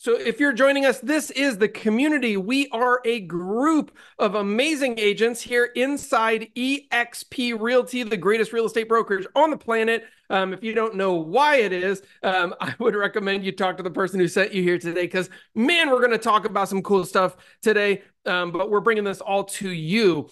So if you're joining us, this is the community. We are a group of amazing agents here inside eXp Realty, the greatest real estate brokerage on the planet. If you don't know why it is, I would recommend you talk to the person who sent you here today because, man, we're going to talk about some cool stuff today, but we're bringing this all to you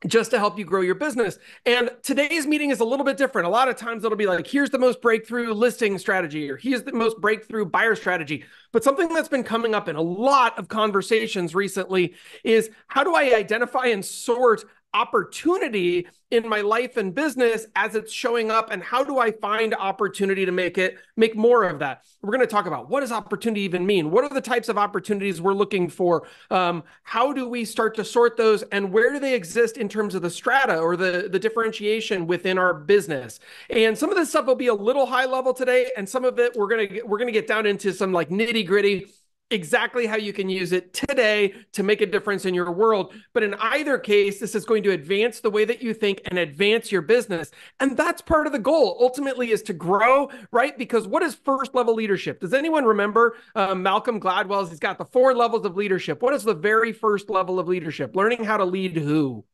just to help you grow your business. And today's meeting is a little bit different. A lot of times it'll be like, here's the most breakthrough listing strategy, or here's the most breakthrough buyer strategy. But something that's been coming up in a lot of conversations recently is how do I identify and sort opportunity in my life and business as it's showing up, and how do I find opportunity to make more of that? We're going to talk about what does opportunity even mean? What are the types of opportunities we're looking for? How do we start to sort those, and where do they exist in terms of the strata or the differentiation within our business? And some of this stuff will be a little high level today, and some of it we're going to get down into some like nitty gritty, exactly how you can use it today to make a difference in your world. But in either case, this is going to advance the way that you think and advance your business. And that's part of the goal ultimately, is to grow, right? Because what is first level leadership? Does anyone remember Malcolm Gladwell's, he's got the 4 levels of leadership. What is the very first level of leadership? Learning how to lead who?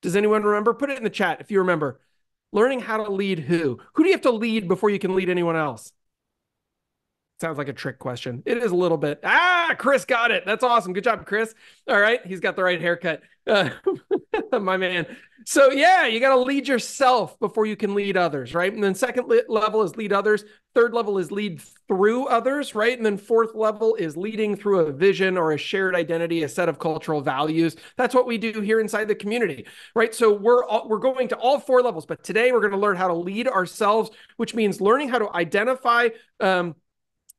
Does anyone remember? Put it in the chat if you remember. Learning how to lead who? Who do you have to lead before you can lead anyone else? Sounds like a trick question. It is a little bit. Chris got it. That's awesome. Good job, Chris. All right. He's got the right haircut. My man. So yeah, you got to lead yourself before you can lead others, right? And then second level is lead others. Third level is lead through others, right? And then fourth level is leading through a vision or a shared identity, a set of cultural values. That's what we do here inside the community, right? So we're going to all 4 levels, but today we're going to learn how to lead ourselves, which means learning how to identify,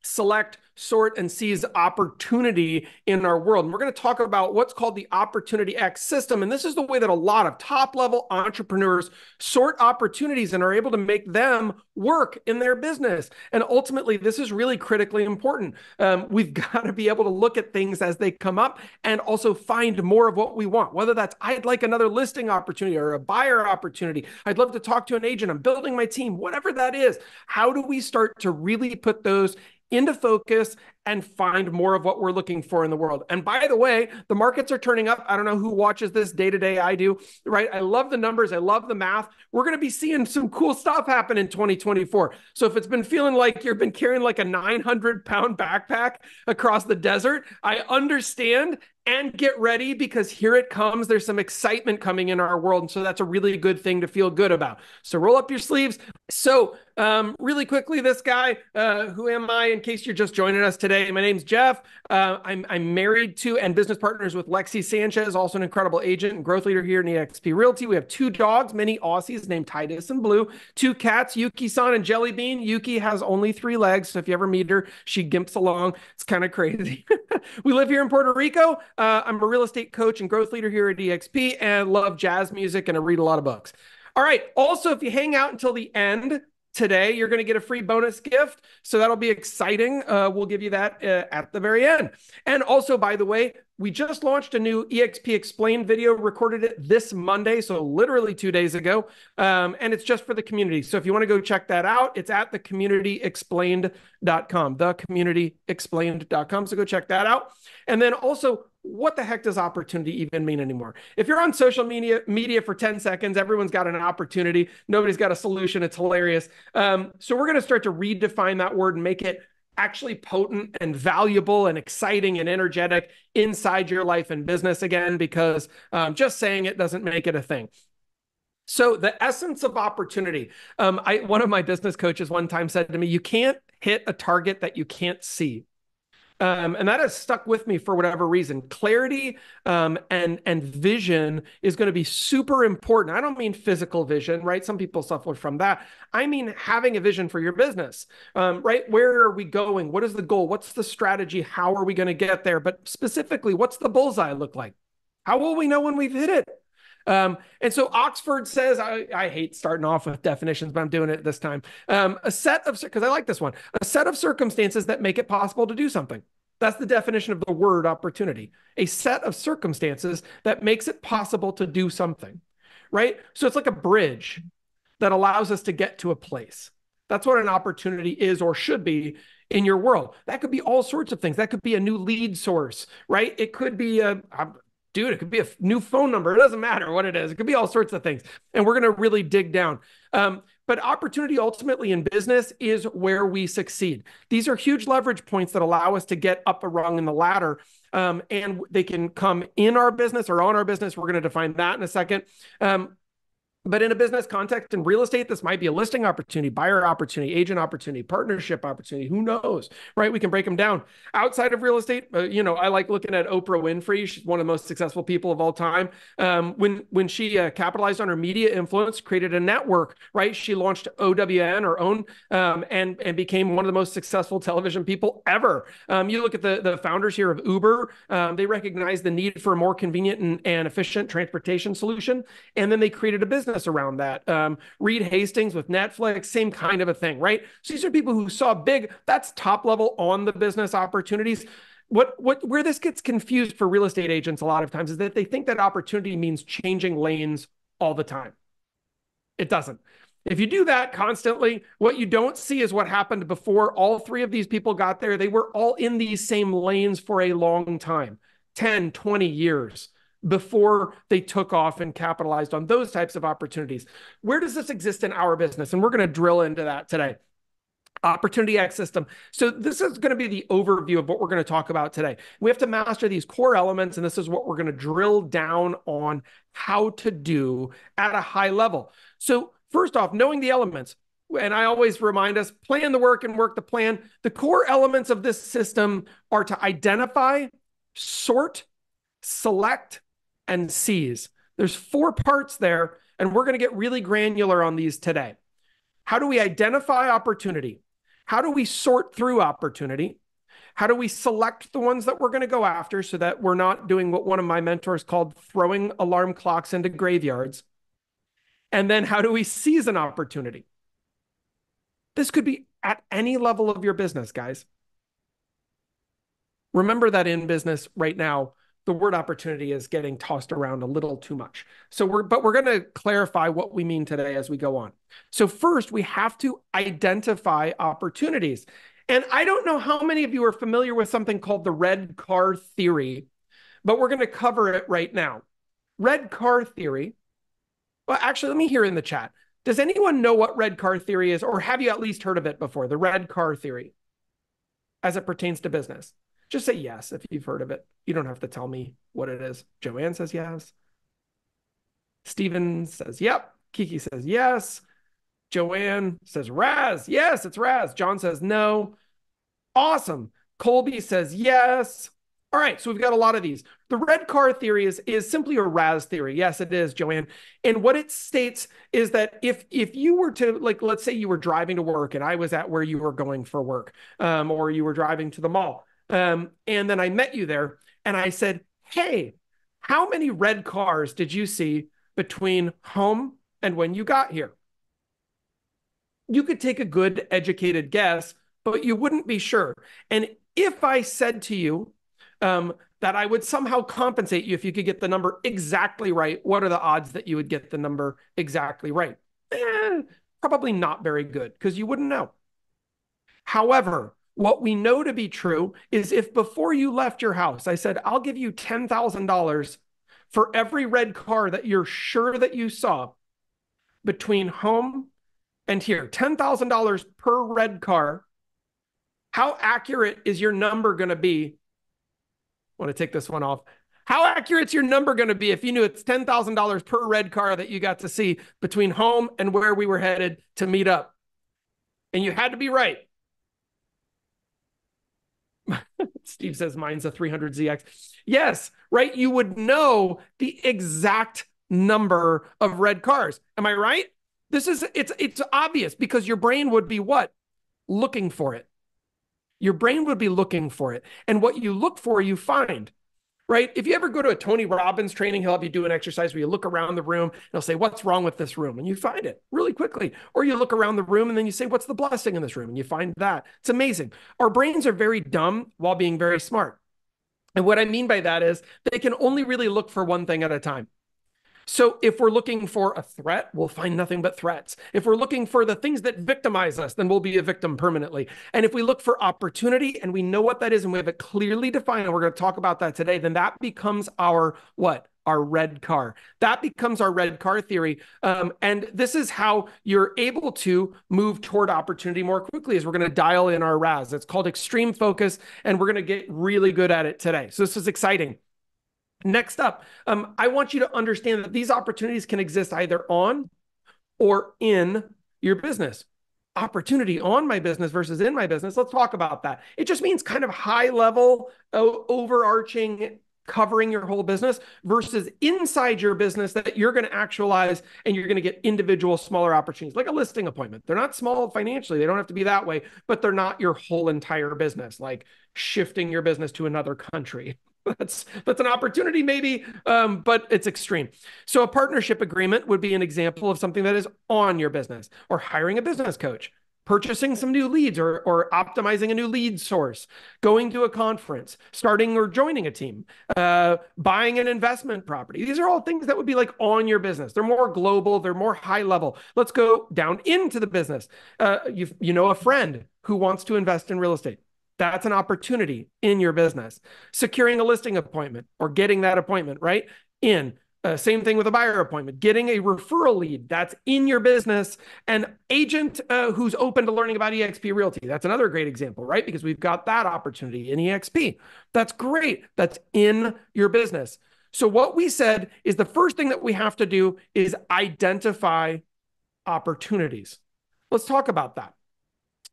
select, sort, and seize opportunity in our world. And we're going to talk about what's called the Opportunity X system. And this is the way that a lot of top-level entrepreneurs sort opportunities and are able to make them work in their business. And ultimately, this is really critically important. We've got to be able to look at things as they come up and also find more of what we want, whether that's I'd like another listing opportunity or a buyer opportunity. I'd love to talk to an agent. I'm building my team, whatever that is. How do we start to really put those into focus and find more of what we're looking for in the world? And by the way, the markets are turning up. I don't know who watches this day to day. I do, right? I love the numbers. I love the math. We're going to be seeing some cool stuff happen in 2024. So if it's been feeling like you've been carrying like a 900-pound backpack across the desert, I understand. And get ready, because here it comes. There's some excitement coming in our world. And so that's a really good thing to feel good about. So roll up your sleeves. So really quickly, this guy, who am I in case you're just joining us today? My name's Jeff. I'm married to and business partners with Lexi Sanchez, also an incredible agent and growth leader here in eXp Realty. We have 2 dogs, mini Aussies named Titus and Blue, 2 cats, Yuki-san and Jelly Bean. Yuki has only 3 legs. So if you ever meet her, she gimps along. It's kind of crazy. We live here in Puerto Rico. I'm a real estate coach and growth leader here at eXp and love jazz music, and I read a lot of books. All right. Also, if you hang out until the end today, you're going to get a free bonus gift. So that'll be exciting. We'll give you that at the very end. And also, by the way, we just launched a new eXp Explained video, recorded it this Monday, so literally 2 days ago, and it's just for the community. So if you want to go check that out, it's at thecommunityexplained.com, thecommunityexplained.com. So go check that out. And then also, what the heck does opportunity even mean anymore? If you're on social media for 10 seconds, everyone's got an opportunity. Nobody's got a solution. It's hilarious. So we're going to start to redefine that word and make it actually potent and valuable and exciting and energetic inside your life and business again, because just saying it doesn't make it a thing. So the essence of opportunity. One of my business coaches one time said to me, you can't hit a target that you can't see. And that has stuck with me for whatever reason. Clarity and vision is going to be super important. I don't mean physical vision, right? Some people suffer from that. I mean having a vision for your business, right? Where are we going? What is the goal? What's the strategy? How are we going to get there? But specifically, what's the bullseye look like? How will we know when we've hit it? And so Oxford says, I hate starting off with definitions, but I'm doing it this time. Because I like this one, a set of circumstances that make it possible to do something. That's the definition of the word opportunity. A set of circumstances that makes it possible to do something, right? So it's like a bridge that allows us to get to a place. That's what an opportunity is or should be in your world. That could be all sorts of things. That could be a new lead source, right? It could be dude, it could be a new phone number. It doesn't matter what it is. It could be all sorts of things. And we're going to really dig down. But opportunity ultimately in business is where we succeed. These are huge leverage points that allow us to get up a rung in the ladder. And they can come in our business or on our business. We're going to define that in a second. But in a business context in real estate, this might be a listing opportunity, buyer opportunity, agent opportunity, partnership opportunity. Who knows, right? We can break them down. Outside of real estate, I like looking at Oprah Winfrey. She's one of the most successful people of all time. When she capitalized on her media influence, created a network, right? She launched OWN, or OWN, and became one of the most successful television people ever. You look at the founders here of Uber. They recognized the need for a more convenient and efficient transportation solution, and then they created a business around that. Reed Hastings with Netflix, same kind of a thing, right? So these are people who saw big, that's top level on the business opportunities. Where this gets confused for real estate agents a lot of times is that they think that opportunity means changing lanes all the time. It doesn't. If you do that constantly, what you don't see is what happened before all three of these people got there. They were all in these same lanes for a long time, 10, 20 years. Before they took off and capitalized on those types of opportunities. Where does this exist in our business? And we're going to drill into that today. Opportunity X system. So this is going to be the overview of what we're going to talk about today. We have to master these core elements, and this is what we're going to drill down on how to do at a high level. So first off, knowing the elements. And I always remind us, plan the work and work the plan. The core elements of this system are to identify, sort, select, and seize. There's 4 parts there, and we're going to get really granular on these today. How do we identify opportunity? How do we sort through opportunity? How do we select the ones that we're going to go after so that we're not doing what one of my mentors called throwing alarm clocks into graveyards? And then how do we seize an opportunity? This could be at any level of your business, guys. Remember that in business right now, the word opportunity is getting tossed around a little too much. But we're going to clarify what we mean today as we go on. So first, we have to identify opportunities. And I don't know how many of you are familiar with something called the red car theory, but we're going to cover it right now. Red car theory. Well, actually, let me hear in the chat. Does anyone know what red car theory is, or have you at least heard of it before? The red car theory as it pertains to business. Just say yes if you've heard of it. You don't have to tell me what it is. Joanne says yes. Steven says yep. Kiki says yes. Joanne says Raz. Yes, it's Raz. John says no. Awesome. Colby says yes. All right, so we've got a lot of these. The red car theory is simply a Raz theory. Yes, it is, Joanne. And what it states is that if you were to, like, let's say you were driving to work and I was at where you were going for work, or you were driving to the mall, and then I met you there and I said, hey, how many red cars did you see between home and when you got here? You could take a good educated guess, but you wouldn't be sure. And if I said to you that I would somehow compensate you if you could get the number exactly right, what are the odds that you would get the number exactly right? Probably not very good because you wouldn't know. However, what we know to be true is if before you left your house, I said, I'll give you $10,000 for every red car that you're sure that you saw between home and here, $10,000 per red car, how accurate is your number going to be? I want to take this one off. How accurate is your number going to be if you knew it's $10,000 per red car that you got to see between home and where we were headed to meet up? And you had to be right. Steve says mine's a 300ZX. Yes, right? You would know the exact number of red cars. Am I right? It's obvious because your brain would be what? Looking for it. Your brain would be looking for it. And what you look for, you find, right? If you ever go to a Tony Robbins training, he'll have you do an exercise where you look around the room and he'll say, what's wrong with this room? And you find it really quickly. Or you look around the room and then you say, what's the blessing in this room? And you find that. It's amazing. Our brains are very dumb while being very smart. And what I mean by that is they can only really look for one thing at a time. So if we're looking for a threat, we'll find nothing but threats. If we're looking for the things that victimize us, then we'll be a victim permanently. And if we look for opportunity and we know what that is and we have it clearly defined, and we're going to talk about that today, then that becomes our what? Our red car. That becomes our red car theory. And this is how you're able to move toward opportunity more quickly, as we're going to dial in our RAS. It's called extreme focus, and we're going to get really good at it today. So this is exciting. Next up, I want you to understand that these opportunities can exist either on or in your business. Opportunity on my business versus in my business. Let's talk about that. It just means kind of high level, overarching, covering your whole business versus inside your business that you're going to actualize and you're going to get individual smaller opportunities, like a listing appointment. They're not small financially. They don't have to be that way, but they're not your whole entire business, like shifting your business to another country. That's an opportunity maybe, but it's extreme. So a partnership agreement would be an example of something that is on your business, or hiring a business coach, purchasing some new leads, or optimizing a new lead source, going to a conference, starting or joining a team, buying an investment property. These are all things that would be like on your business. They're more global. They're more high level. Let's go down into the business. You know a friend who wants to invest in real estate. That's an opportunity in your business. Securing a listing appointment or getting that appointment, right? Same thing with a buyer appointment. Getting a referral lead, that's in your business. An agent who's open to learning about eXp Realty, that's another great example, right? Because we've got that opportunity in eXp. That's great. That's in your business. So what we said is the first thing that we have to do is identify opportunities. Let's talk about that.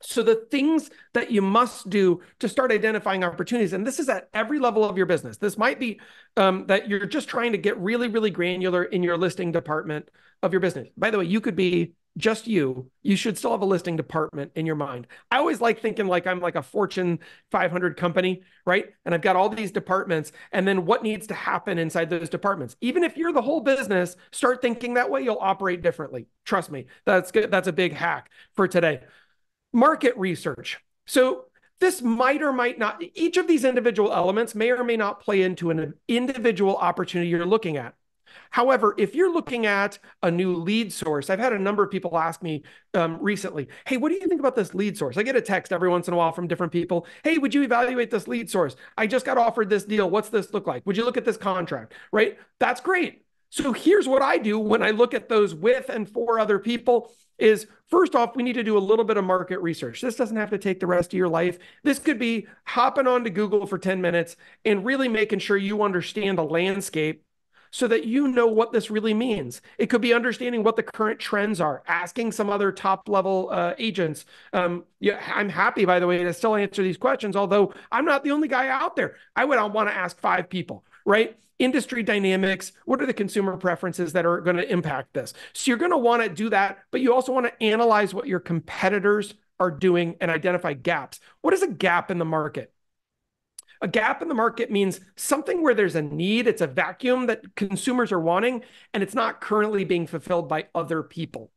So the things that you must do to start identifying opportunities, and this is at every level of your business. This might be that you're just trying to get really, really granular in your listing department of your business. By the way, you could be just you. You should still have a listing department in your mind. I always like thinking like I'm like a Fortune 500 company, right? And I've got all these departments, and then what needs to happen inside those departments. Even if you're the whole business, start thinking that way, you'll operate differently. Trust me, that's good. That's a big hack for today. Market research. So this might or might not, each of these individual elements may or may not play into an individual opportunity you're looking at. However, if you're looking at a new lead source, I've had a number of people ask me recently, hey, what do you think about this lead source? I get a text every once in a while from different people. Hey, would you evaluate this lead source? I just got offered this deal. What's this look like? Would you look at this contract? Right? That's great. So here's what I do when I look at those with and for other people is, first off, we need to do a little bit of market research. This doesn't have to take the rest of your life. This could be hopping onto Google for 10 minutes and really making sure you understand the landscape so that you know what this really means. It could be understanding what the current trends are, asking some other top level agents. Yeah, I'm happy, by the way, to still answer these questions, although I'm not the only guy out there. I would want to ask 5 people, right? Industry dynamics, what are the consumer preferences that are going to impact this? So you're going to want to do that, but you also want to analyze what your competitors are doing and identify gaps. What is a gap in the market? A gap in the market means something where there's a need, it's a vacuum that consumers are wanting, and it's not currently being fulfilled by other people.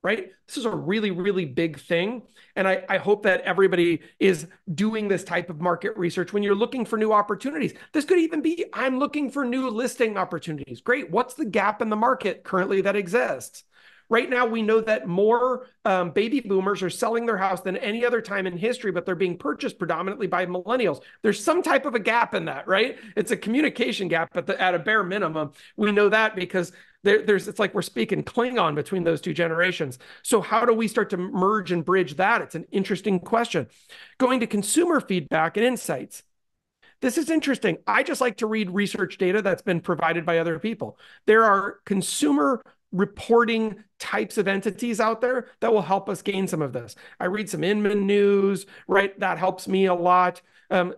Right? This is a really, really big thing. And I hope that everybody is doing this type of market research when you're looking for new opportunities. This could even be, I'm looking for new listing opportunities. Great. What's the gap in the market currently that exists? Right now, we know that more baby boomers are selling their house than any other time in history, but they're being purchased predominantly by millennials. There's some type of a gap in that, right? It's a communication gap at a bare minimum. We know that because it's like we're speaking Klingon between those two generations. So how do we start to merge and bridge that? It's an interesting question. Going to consumer feedback and insights. This is interesting. I just like to read research data that's been provided by other people. There are consumer reporting types of entities out there that will help us gain some of this. I read some Inman news, right? That helps me a lot.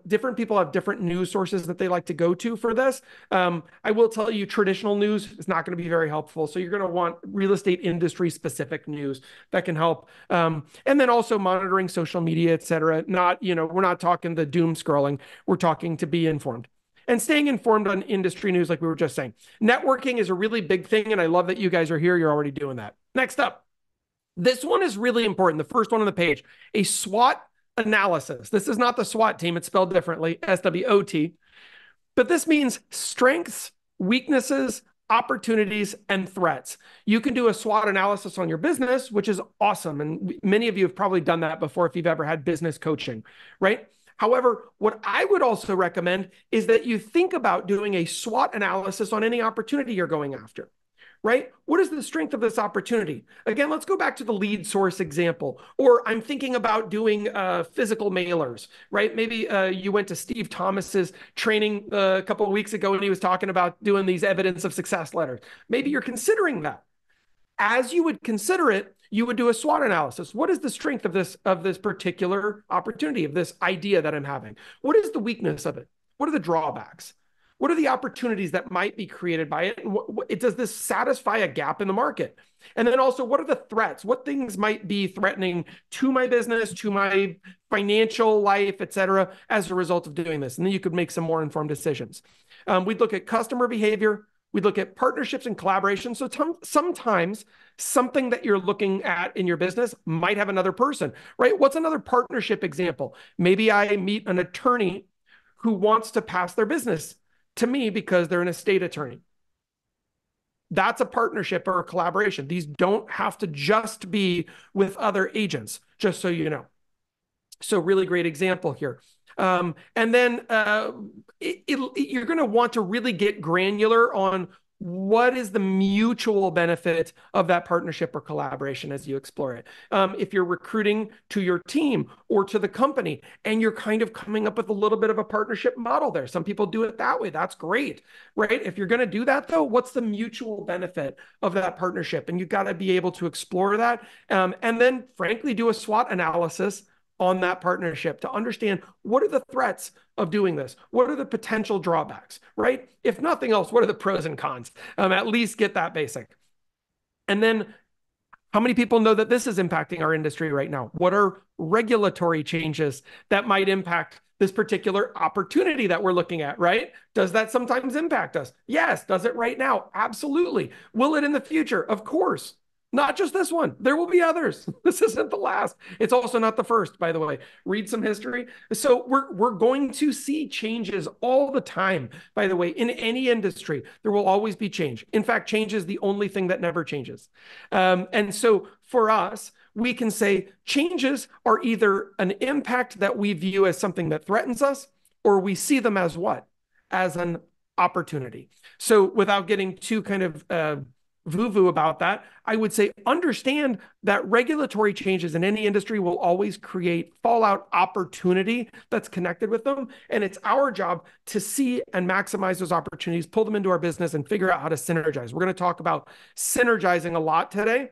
Different people have different news sources that they like to go to for this. I will tell you, traditional news is not going to be very helpful. So you're going to want real estate industry specific news that can help. And then also monitoring social media, et cetera. We're not talking the doom scrolling. We're talking to be informed. And staying informed on industry news, like we were just saying. Networking is a really big thing, and I love that you guys are here. You're already doing that. Next up, this one is really important. The first one on the page, a SWOT analysis. This is not the SWAT team. It's spelled differently, SWOT. But this means strengths, weaknesses, opportunities, and threats. You can do a SWOT analysis on your business, which is awesome. And many of you have probably done that before if you've ever had business coaching, right? However, what I would also recommend is that you think about doing a SWOT analysis on any opportunity you're going after, right? What is the strength of this opportunity? Again, let's go back to the lead source example. Or I'm thinking about doing physical mailers, right? Maybe you went to Steve Thomas's training a couple of weeks ago and he was talking about doing these evidence of success letters. Maybe you're considering that. As you would consider it, you would do a SWOT analysis. What is the strength of this particular opportunity, of this idea that I'm having? What is the weakness of it? What are the drawbacks? What are the opportunities that might be created by it? And does this satisfy a gap in the market? And then also, what are the threats? What things might be threatening to my business, to my financial life, et cetera, as a result of doing this? And then you could make some more informed decisions. We'd look at customer behavior. We look at partnerships and collaboration. So sometimes something that you're looking at in your business might have another person, right? What's another partnership example? Maybe I meet an attorney who wants to pass their business to me because they're an estate attorney. That's a partnership or a collaboration. These don't have to just be with other agents, just so you know. So really great example here. And then you're going to want to really get granular on what is the mutual benefit of that partnership or collaboration as you explore it. If you're recruiting to your team or to the company and you're kind of coming up with a little bit of a partnership model there, some people do it that way. That's great, right? If you're going to do that though, what's the mutual benefit of that partnership? And you've got to be able to explore that. And then frankly, do a SWOT analysis on that partnership to understand what are the threats of doing this? What are the potential drawbacks, right? If nothing else, what are the pros and cons? At least get that basic. And then how many people know that this is impacting our industry right now? What are regulatory changes that might impact this particular opportunity that we're looking at, right? Does that sometimes impact us? Yes. Does it right now? Absolutely. Will it in the future? Of course. Not just this one. There will be others. This isn't the last. It's also not the first, by the way. Read some history. So we're going to see changes all the time, by the way. In any industry, there will always be change. In fact, change is the only thing that never changes. And so for us, we can say changes are either an impact that we view as something that threatens us, or we see them as what? As an opportunity. So without getting too kind of woo-woo about that, I would say understand that regulatory changes in any industry will always create fallout opportunity that's connected with them. And it's our job to see and maximize those opportunities, pull them into our business, and figure out how to synergize. We're going to talk about synergizing a lot today.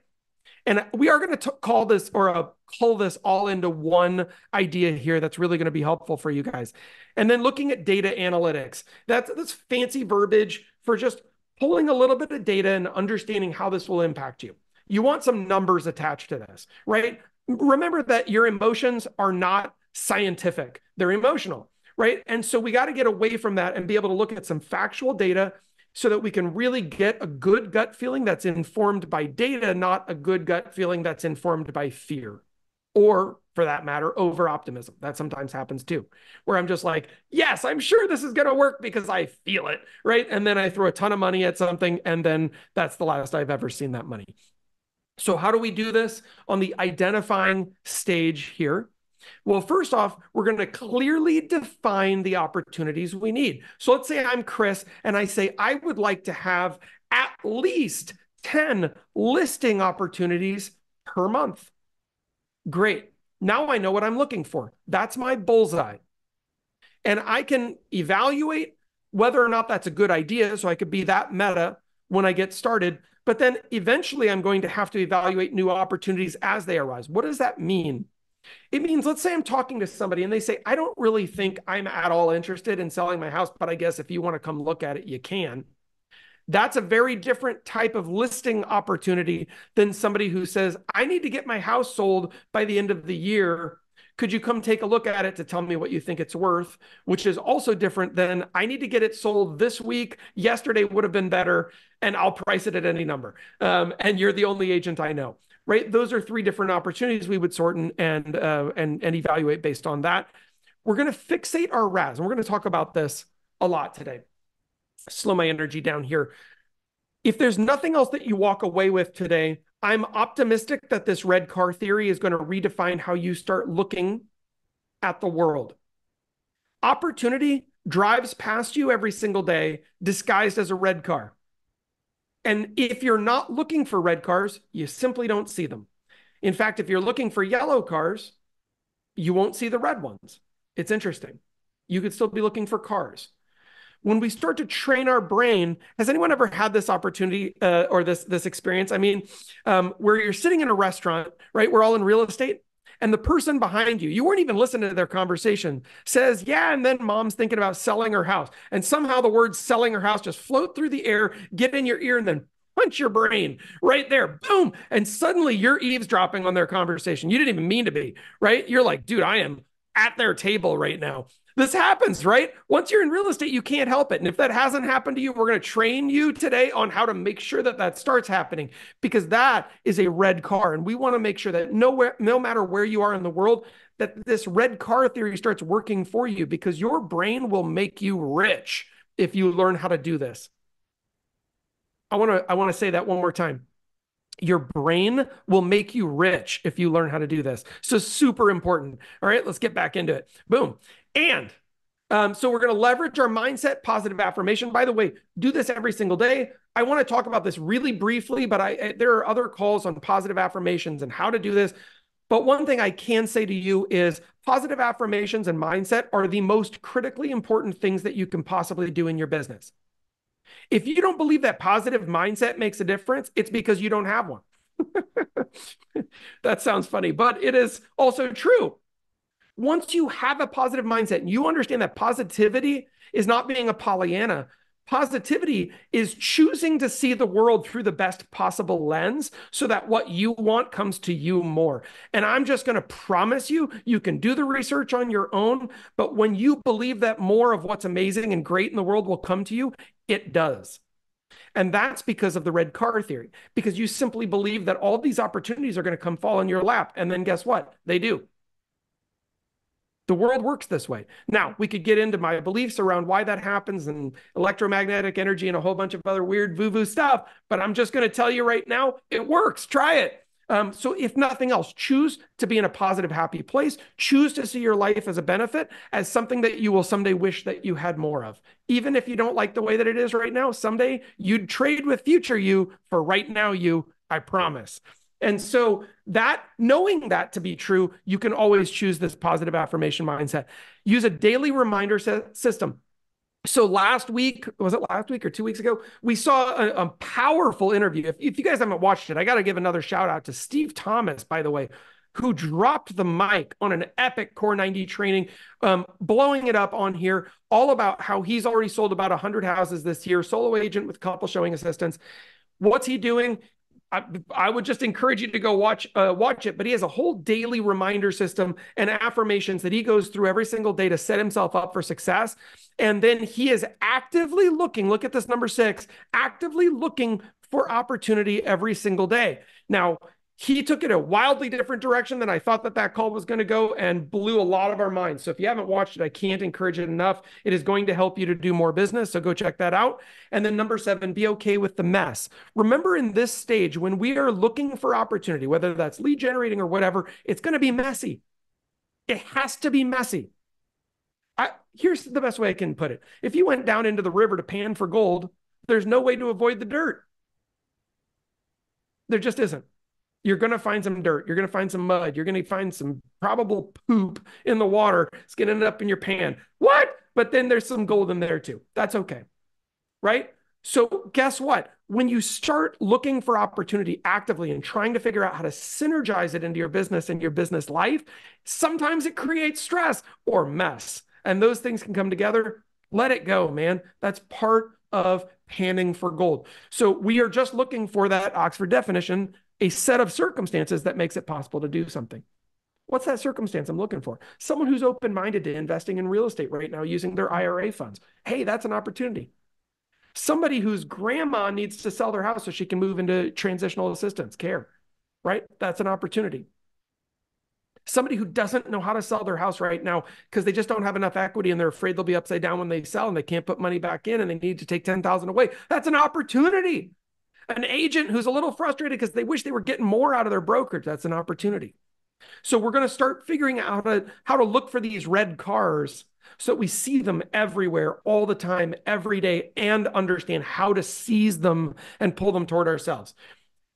And we are going to call this or pull this all into one idea here that's really going to be helpful for you guys. And then looking at data analytics. That's fancy verbiage for just pulling a little bit of data and understanding how this will impact you. You want some numbers attached to this, right? Remember that your emotions are not scientific. They're emotional, right? And so we got to get away from that and be able to look at some factual data so that we can really get a good gut feeling that's informed by data, not a good gut feeling that's informed by fear. Or for that matter, over optimism. That sometimes happens too, where I'm just like, yes, I'm sure this is going to work because I feel it, right? And then I throw a ton of money at something, and then that's the last I've ever seen that money. So how do we do this on the identifying stage here? Well, first off, we're going to clearly define the opportunities we need. So let's say I'm Chris, and I say, I would like to have at least 10 listing opportunities per month. Great. Now I know what I'm looking for. That's my bullseye. And I can evaluate whether or not that's a good idea. So I could be that meta when I get started. But then eventually I'm going to have to evaluate new opportunities as they arise. What does that mean? It means, let's say I'm talking to somebody and they say, I don't really think I'm at all interested in selling my house, but I guess if you want to come look at it, you can. That's a very different type of listing opportunity than somebody who says, I need to get my house sold by the end of the year. Could you come take a look at it to tell me what you think it's worth? Which is also different than, I need to get it sold this week. Yesterday would have been better, and I'll price it at any number. And you're the only agent I know, right? Those are three different opportunities we would sort and evaluate based on that. We're going to fixate our RAS, and we're going to talk about this a lot today. Slow my energy down here. If there's nothing else that you walk away with today, I'm optimistic that this red car theory is going to redefine how you start looking at the world. Opportunity drives past you every single day, disguised as a red car. And if you're not looking for red cars, you simply don't see them. In fact, if you're looking for yellow cars, you won't see the red ones. It's interesting. You could still be looking for cars. When we start to train our brain, has anyone ever had this opportunity or this experience? I mean, where you're sitting in a restaurant, right? We're all in real estate. And the person behind you, you weren't even listening to their conversation, says, yeah, and then mom's thinking about selling her house. And somehow the words selling her house just float through the air, get in your ear, and then punch your brain right there. Boom. And suddenly you're eavesdropping on their conversation. You didn't even mean to be, right? You're like, dude, I am at their table right now. This happens, right? Once you're in real estate, you can't help it. And if that hasn't happened to you, we're going to train you today on how to make sure that that starts happening, because that is a red car. And we want to make sure that no matter where you are in the world, that this red car theory starts working for you, because your brain will make you rich if you learn how to do this. I want to say that one more time. Your brain will make you rich if you learn how to do this. So super important. All right, let's get back into it. Boom. And so we're going to leverage our mindset, positive affirmation. By the way, do this every single day. I want to talk about this really briefly, but there are other calls on positive affirmations and how to do this. But one thing I can say to you is positive affirmations and mindset are the most critically important things that you can possibly do in your business. If you don't believe that positive mindset makes a difference, it's because you don't have one. That sounds funny, but it is also true. Once you have a positive mindset and you understand that positivity is not being a Pollyanna, positivity is choosing to see the world through the best possible lens so that what you want comes to you more. And I'm just going to promise you, you can do the research on your own, but when you believe that more of what's amazing and great in the world will come to you, it does. And that's because of the red car theory, because you simply believe that all these opportunities are going to come fall in your lap. And then guess what? They do. The world works this way. Now, we could get into my beliefs around why that happens and electromagnetic energy and a whole bunch of other weird woo-woo stuff, but I'm just going to tell you right now, it works. Try it. So if nothing else, choose to be in a positive, happy place. Choose to see your life as a benefit, as something that you will someday wish that you had more of. Even if you don't like the way that it is right now, someday you'd trade with future you for right now you, I promise. And so that, knowing that to be true, you can always choose this positive affirmation mindset. Use a daily reminder system. So last week, was it last week or 2 weeks ago? We saw a powerful interview. If you guys haven't watched it, I got to give another shout out to Steve Thomas, by the way, who dropped the mic on an epic Core 90 training, blowing it up on here, all about how he's already sold about 100 houses this year, solo agent with a couple showing assistants. What's he doing? I would just encourage you to go watch it, but he has a whole daily reminder system and affirmations that he goes through every single day to set himself up for success. And then he is actively looking, look at this number 6, actively looking for opportunity every single day. Now, he took it a wildly different direction than I thought that call was going to go, and blew a lot of our minds. So if you haven't watched it, I can't encourage it enough. It is going to help you to do more business. So go check that out. And then number 7, be okay with the mess. Remember, in this stage, when we are looking for opportunity, whether that's lead generating or whatever, it's going to be messy. It has to be messy. Here's the best way I can put it. If you went down into the river to pan for gold, there's no way to avoid the dirt. There just isn't. You're going to find some dirt. You're going to find some mud. You're going to find some probable poop in the water. It's going to end up in your pan. What? But then there's some gold in there too. That's okay. Right? So guess what? When you start looking for opportunity actively and trying to figure out how to synergize it into your business and your business life, sometimes it creates stress or mess. And those things can come together. Let it go, man. That's part of panning for gold. So we are just looking for that Oxford definition, a set of circumstances that makes it possible to do something. What's that circumstance I'm looking for? Someone who's open-minded to investing in real estate right now using their IRA funds. Hey, that's an opportunity. Somebody whose grandma needs to sell their house so she can move into transitional assistance care, right? That's an opportunity. Somebody who doesn't know how to sell their house right now because they just don't have enough equity and they're afraid they'll be upside down when they sell and they can't put money back in and they need to take $10,000 away. That's an opportunity. An agent who's a little frustrated because they wish they were getting more out of their brokerage, that's an opportunity. So we're going to start figuring out how to look for these red cars so that we see them everywhere, all the time, every day, and understand how to seize them and pull them toward ourselves.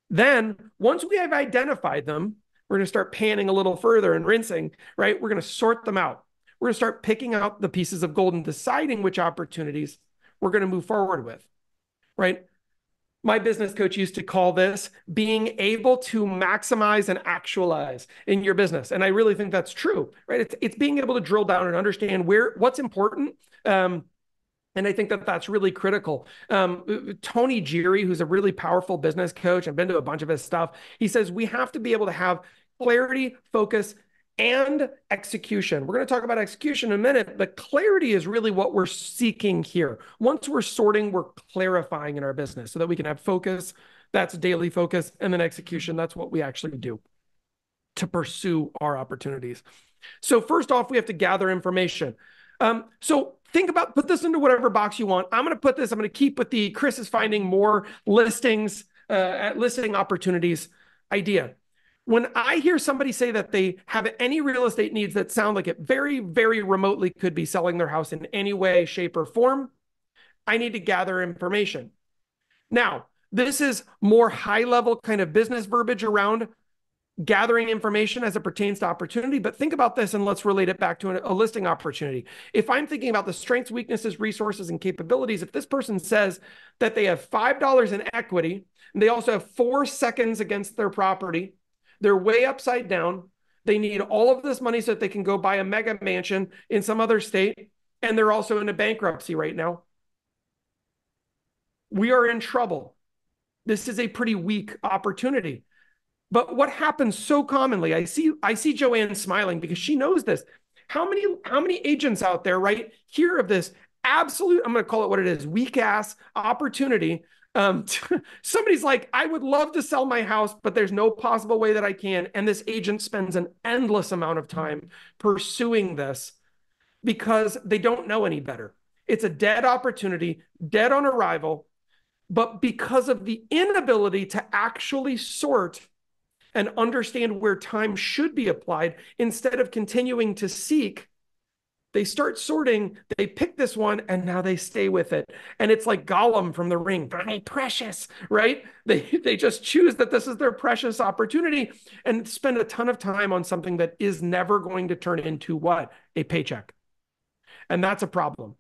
Then, once we have identified them, we're going to start panning a little further and rinsing, right? We're going to sort them out. We're going to start picking out the pieces of gold and deciding which opportunities we're going to move forward with, right? My business coach used to call this being able to maximize and actualize in your business. And I really think that's true, right? It's being able to drill down and understand what's important. And I think that that's really critical. Tony Geary, who's a really powerful business coach, I've been to a bunch of his stuff. He says we have to be able to have clarity, focus, and execution. We're going to talk about execution in a minute, but clarity is really what we're seeking here. Once we're sorting, we're clarifying in our business so that we can have focus. That's daily focus. And then execution, that's what we actually do to pursue our opportunities. So first off, we have to gather information. So think about, put this into whatever box you want. I'm going to keep with the Chris is finding more listings, listing opportunities idea. When I hear somebody say that they have any real estate needs that sound like it very, very remotely could be selling their house in any way, shape, or form, I need to gather information. Now, this is more high-level kind of business verbiage around gathering information as it pertains to opportunity, but think about this and let's relate it back to a listing opportunity. If I'm thinking about the strengths, weaknesses, resources, and capabilities, if this person says that they have $5 in equity, and they also have 4 seconds against their property, they're way upside down, they need all of this money so that they can go buy a mega mansion in some other state, and they're also in a bankruptcy right now, we are in trouble. This is a pretty weak opportunity. But what happens so commonly, I see Joanne smiling because she knows this. How many agents out there, right, hear of this absolute, I'm going to call it what it is, weak ass opportunity. Somebody's like, I would love to sell my house, but there's no possible way that I can. And this agent spends an endless amount of time pursuing this because they don't know any better. It's a dead opportunity, dead on arrival, but because of the inability to actually sort and understand where time should be applied, instead of continuing to seek, they start sorting, they pick this one, and now they stay with it. And it's like Gollum from The Ring, very precious, right? They just choose that this is their precious opportunity and spend a ton of time on something that is never going to turn into what? A paycheck. And that's a problem.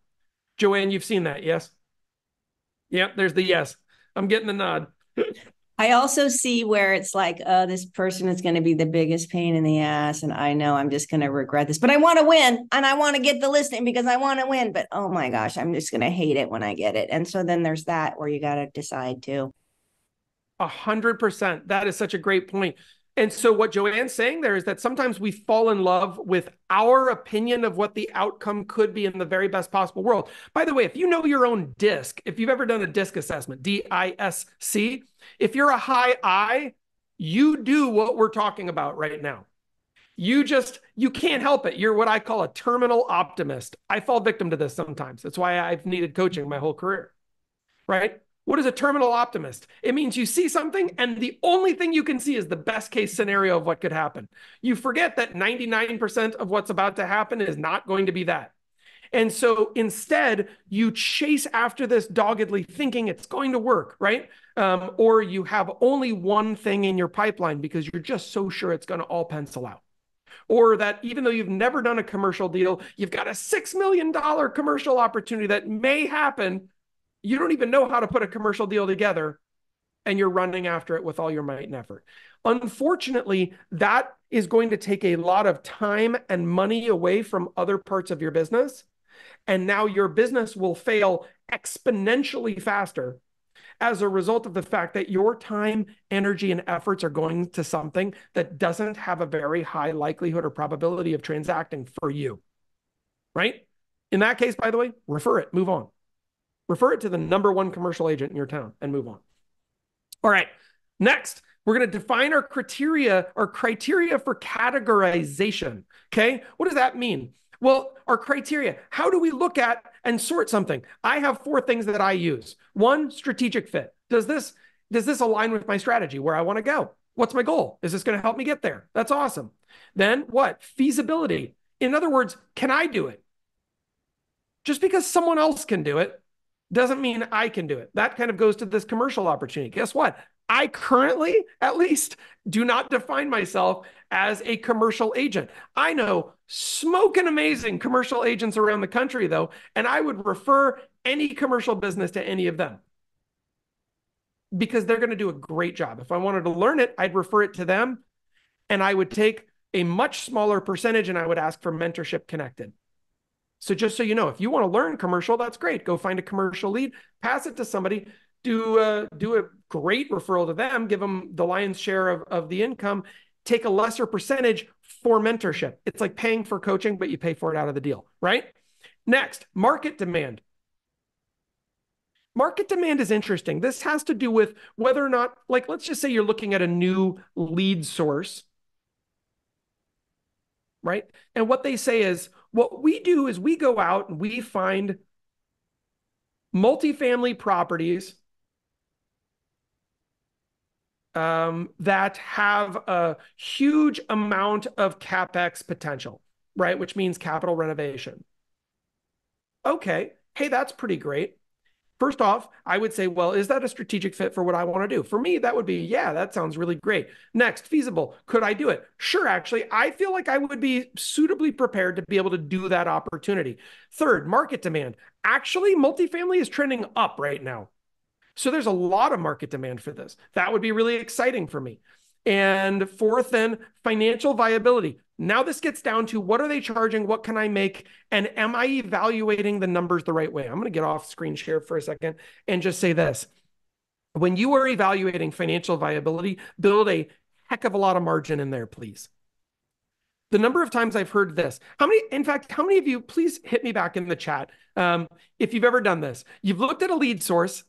Joanne, you've seen that, yes? Yep, there's the yes. I'm getting the nod. I also see where it's like, oh, this person is going to be the biggest pain in the ass. And I know I'm just going to regret this, but I want to win and I want to get the listing because I want to win. But oh my gosh, I'm just going to hate it when I get it. And so then there's that where you got to decide too. 100%. That is such a great point. And so what Joanne's saying there is that sometimes we fall in love with our opinion of what the outcome could be in the very best possible world. By the way, if you know your own DISC, if you've ever done a DISC assessment, DISC, if you're a high I, you do what we're talking about right now. You can't help it. You're what I call a terminal optimist. I fall victim to this sometimes. That's why I've needed coaching my whole career, right? What is a terminal optimist? It means you see something and the only thing you can see is the best case scenario of what could happen. You forget that 99% of what's about to happen is not going to be that. And so instead, you chase after this doggedly thinking it's going to work, right? Or you have only one thing in your pipeline because you're just so sure it's going to all pencil out. Or that even though you've never done a commercial deal, you've got a $6 million commercial opportunity that may happen. You don't even know how to put a commercial deal together, and you're running after it with all your might and effort. Unfortunately, that is going to take a lot of time and money away from other parts of your business. And now your business will fail exponentially faster as a result of the fact that your time, energy, and efforts are going to something that doesn't have a very high likelihood or probability of transacting for you, right? In that case, by the way, refer it, move on. Refer it to the number one commercial agent in your town and move on. All right, next, we're going to define our criteria for categorization, okay? What does that mean? Well, our criteria, how do we look at and sort something? I have 4 things that I use. 1, strategic fit. Does this Does this align with my strategy, where I want to go? What's my goal? Is this going to help me get there? That's awesome. Then what? Feasibility. In other words, can I do it? Just because someone else can do it doesn't mean I can do it. That kind of goes to this commercial opportunity. Guess what? I currently, at least, do not define myself as a commercial agent. I know smoking amazing commercial agents around the country, though, and I would refer any commercial business to any of them because they're going to do a great job. If I wanted to learn it, I'd refer it to them, and I would take a much smaller percentage and I would ask for mentorship connected. So just so you know, if you want to learn commercial, that's great. Go find a commercial lead, pass it to somebody, do a great referral to them, give them the lion's share of the income, take a lesser percentage for mentorship. It's like paying for coaching, but you pay for it out of the deal, right? Next, market demand. Market demand is interesting. This has to do with whether or not, like, let's just say you're looking at a new lead source, right? And what they say is, what we do is we go out and we find multifamily properties that have a huge amount of CapEx potential, right? Which means capital renovation. Okay, hey, that's pretty great. First off, I would say, well, is that a strategic fit for what I want to do? For me, that would be, yeah, that sounds really great. Next, feasible. Could I do it? Sure, actually, I feel like I would be suitably prepared to be able to do that opportunity. Third, market demand. Actually, multifamily is trending up right now. So there's a lot of market demand for this. That would be really exciting for me. And fourth, then, financial viability. Now this gets down to what are they charging? What can I make? And am I evaluating the numbers the right way? I'm going to get off screen share for a second and just say this. When you are evaluating financial viability, build a heck of a lot of margin in there, please. The number of times I've heard this, how many of you, please hit me back in the chat. If you've ever done this, you've looked at a lead source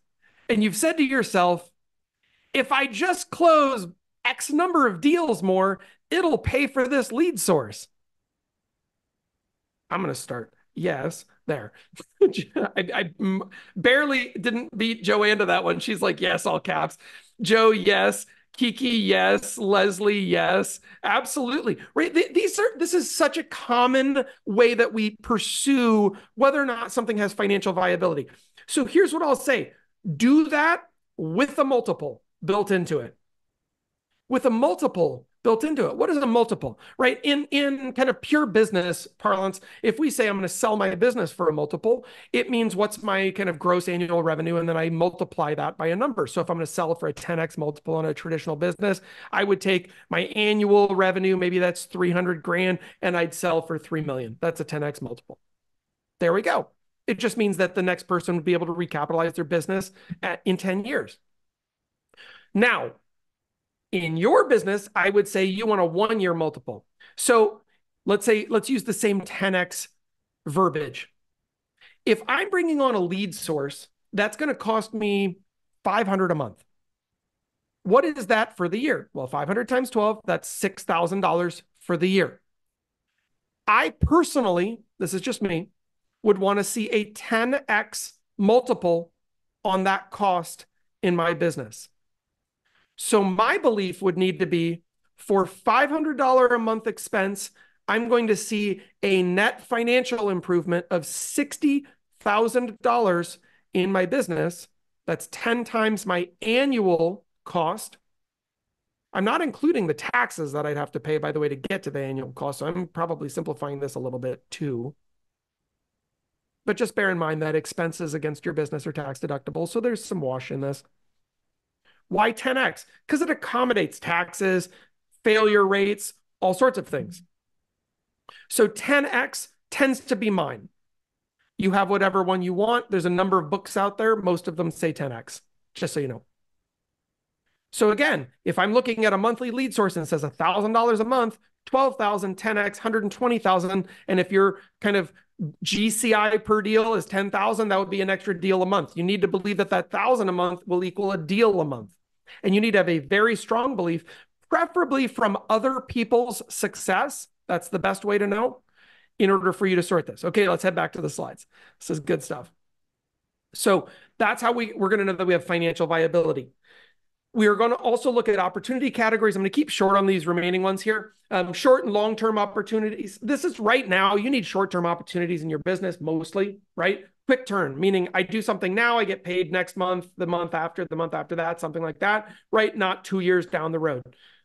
and you've said to yourself, if I just close X number of deals more, it'll pay for this lead source. I'm going to start. Yes, there. I barely didn't beat Joanne to that one. She's like, yes, all caps. Joe, yes. Kiki, yes. Leslie, yes. Absolutely. Right. This is such a common way that we pursue whether or not something has financial viability. So here's what I'll say. Do that with a multiple built into it. With a multiple built into it. What is a multiple, right? In kind of pure business parlance, if we say I'm going to sell my business for a multiple, it means what's my kind of gross annual revenue, and then I multiply that by a number. So if I'm going to sell for a 10x multiple on a traditional business, I would take my annual revenue, maybe that's 300 grand, and I'd sell for 3 million. That's a 10x multiple. There we go. It just means that the next person would be able to recapitalize their business in 10 years. Now, in your business, I would say you want a 1-year multiple. So let's use the same 10x verbiage. If I'm bringing on a lead source, that's going to cost me $500 a month. What is that for the year? Well, 500 times 12, that's $6,000 for the year. I personally, this is just me, would want to see a 10x multiple on that cost in my business. So my belief would need to be for $500 a month expense, I'm going to see a net financial improvement of $60,000 in my business. That's 10 times my annual cost. I'm not including the taxes that I'd have to pay, by the way, to get to the annual cost. So I'm probably simplifying this a little bit too. But just bear in mind that expenses against your business are tax deductible. So there's some wash in this. Why 10x? Because it accommodates taxes, failure rates, all sorts of things. So 10x tends to be mine. You have whatever one you want. There's a number of books out there. Most of them say 10x, just so you know. So again, if I'm looking at a monthly lead source and it says $1,000 a month, 12,000, 10x, 120,000. And if your kind of GCI per deal is 10,000, that would be an extra deal a month. You need to believe that 1,000 a month will equal a deal a month. And you need to have a very strong belief, preferably from other people's success. That's the best way to know in order for you to sort this. Okay, let's head back to the slides. This is good stuff. So that's how we're going to know that we have financial viability. We are going to also look at opportunity categories. I'm going to keep short on these remaining ones here. Short and long-term opportunities. This is right now, you need short-term opportunities in your business mostly, right? Quick turn, meaning I do something now, I get paid next month, the month after that, something like that, right? Not 2 years down the road.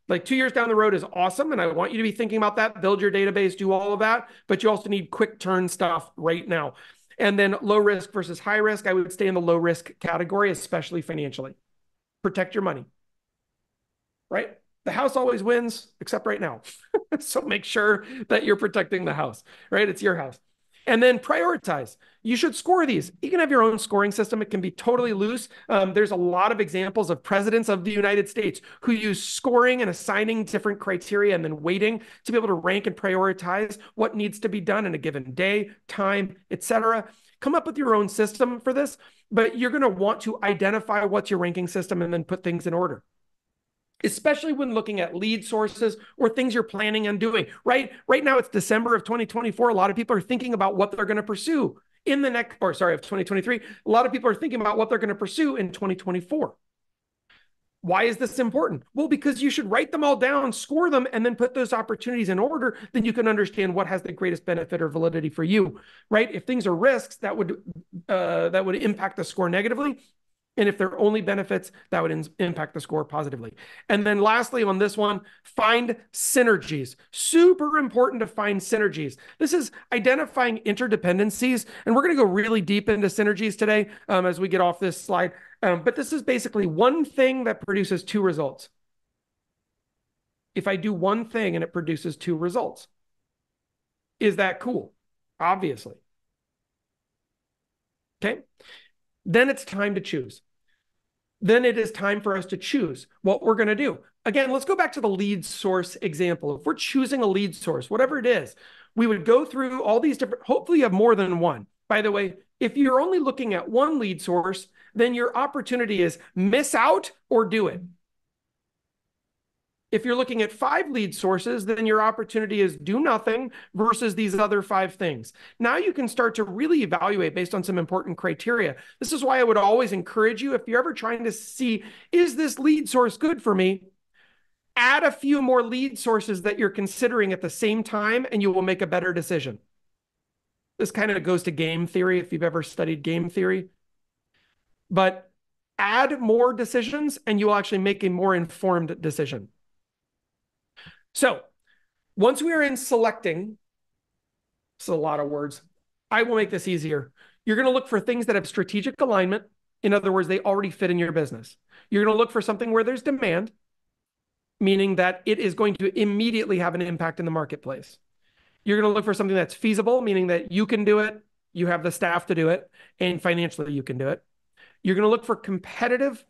Like 2 years down the road is awesome. And I want you to be thinking about that, build your database, do all of that, but you also need quick turn stuff right now. And then low risk versus high risk, I would stay in the low risk category, especially financially. Protect your money, right? The house always wins, except right now. So make sure that you're protecting the house, right? It's your house. And then prioritize. You should score these. You can have your own scoring system. It can be totally loose. There's a lot of examples of presidents of the United States who use scoring and assigning different criteria and then weighting to be able to rank and prioritize what needs to be done in a given day, time, etc. Come up with your own system for this, but you're going to want to identify what's your ranking system and then put things in order, especially when looking at lead sources or things you're planning on doing, right? Right now, it's December of 2024. A lot of people are thinking about what they're going to pursue in the next, of 2023. A lot of people are thinking about what they're going to pursue in 2024. Why is this important? Well, because you should write them all down, score them, and then put those opportunities in order. Then you can understand what has the greatest benefit or validity for you, right? If things are risks, that would impact the score negatively. And if they're only benefits, that would impact the score positively. And then lastly, on this one, find synergies. Super important to find synergies. This is identifying interdependencies. And we're going to go really deep into synergies today as we get off this slide. But this is basically one thing that produces two results. If I do one thing and it produces two results, is that cool? Obviously. Okay. Then it's time to choose. Then it is time for us to choose what we're going to do. Again, let's go back to the lead source example. If we're choosing a lead source, whatever it is, we would go through all these different, hopefully you have more than one. By the way, if you're only looking at one lead source, then your opportunity is miss out or do it. If you're looking at 5 lead sources, then your opportunity is do nothing versus these other 5 things. Now you can start to really evaluate based on some important criteria. This is why I would always encourage you, if you're ever trying to see, is this lead source good for me? Add a few more lead sources that you're considering at the same time, and you will make a better decision. This kind of goes to game theory, if you've ever studied game theory. But add more decisions, and you will actually make a more informed decision. So once we are in selecting, it's a lot of words, I will make this easier. You're going to look for things that have strategic alignment. In other words, they already fit in your business. You're going to look for something where there's demand, meaning that it is going to immediately have an impact in the marketplace. You're going to look for something that's feasible, meaning that you can do it, you have the staff to do it, and financially you can do it. You're going to look for competitive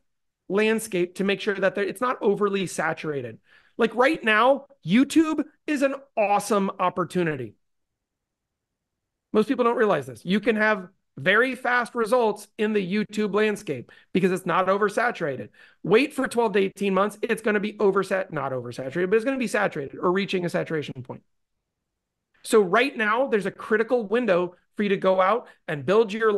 landscape to make sure that it's not overly saturated. Like right now, YouTube is an awesome opportunity. Most people don't realize this. You can have very fast results in the YouTube landscape because it's not oversaturated. Wait for 12 to 18 months. It's going to be not oversaturated, but it's going to be saturated or reaching a saturation point. So right now, there's a critical window for you to go out and build your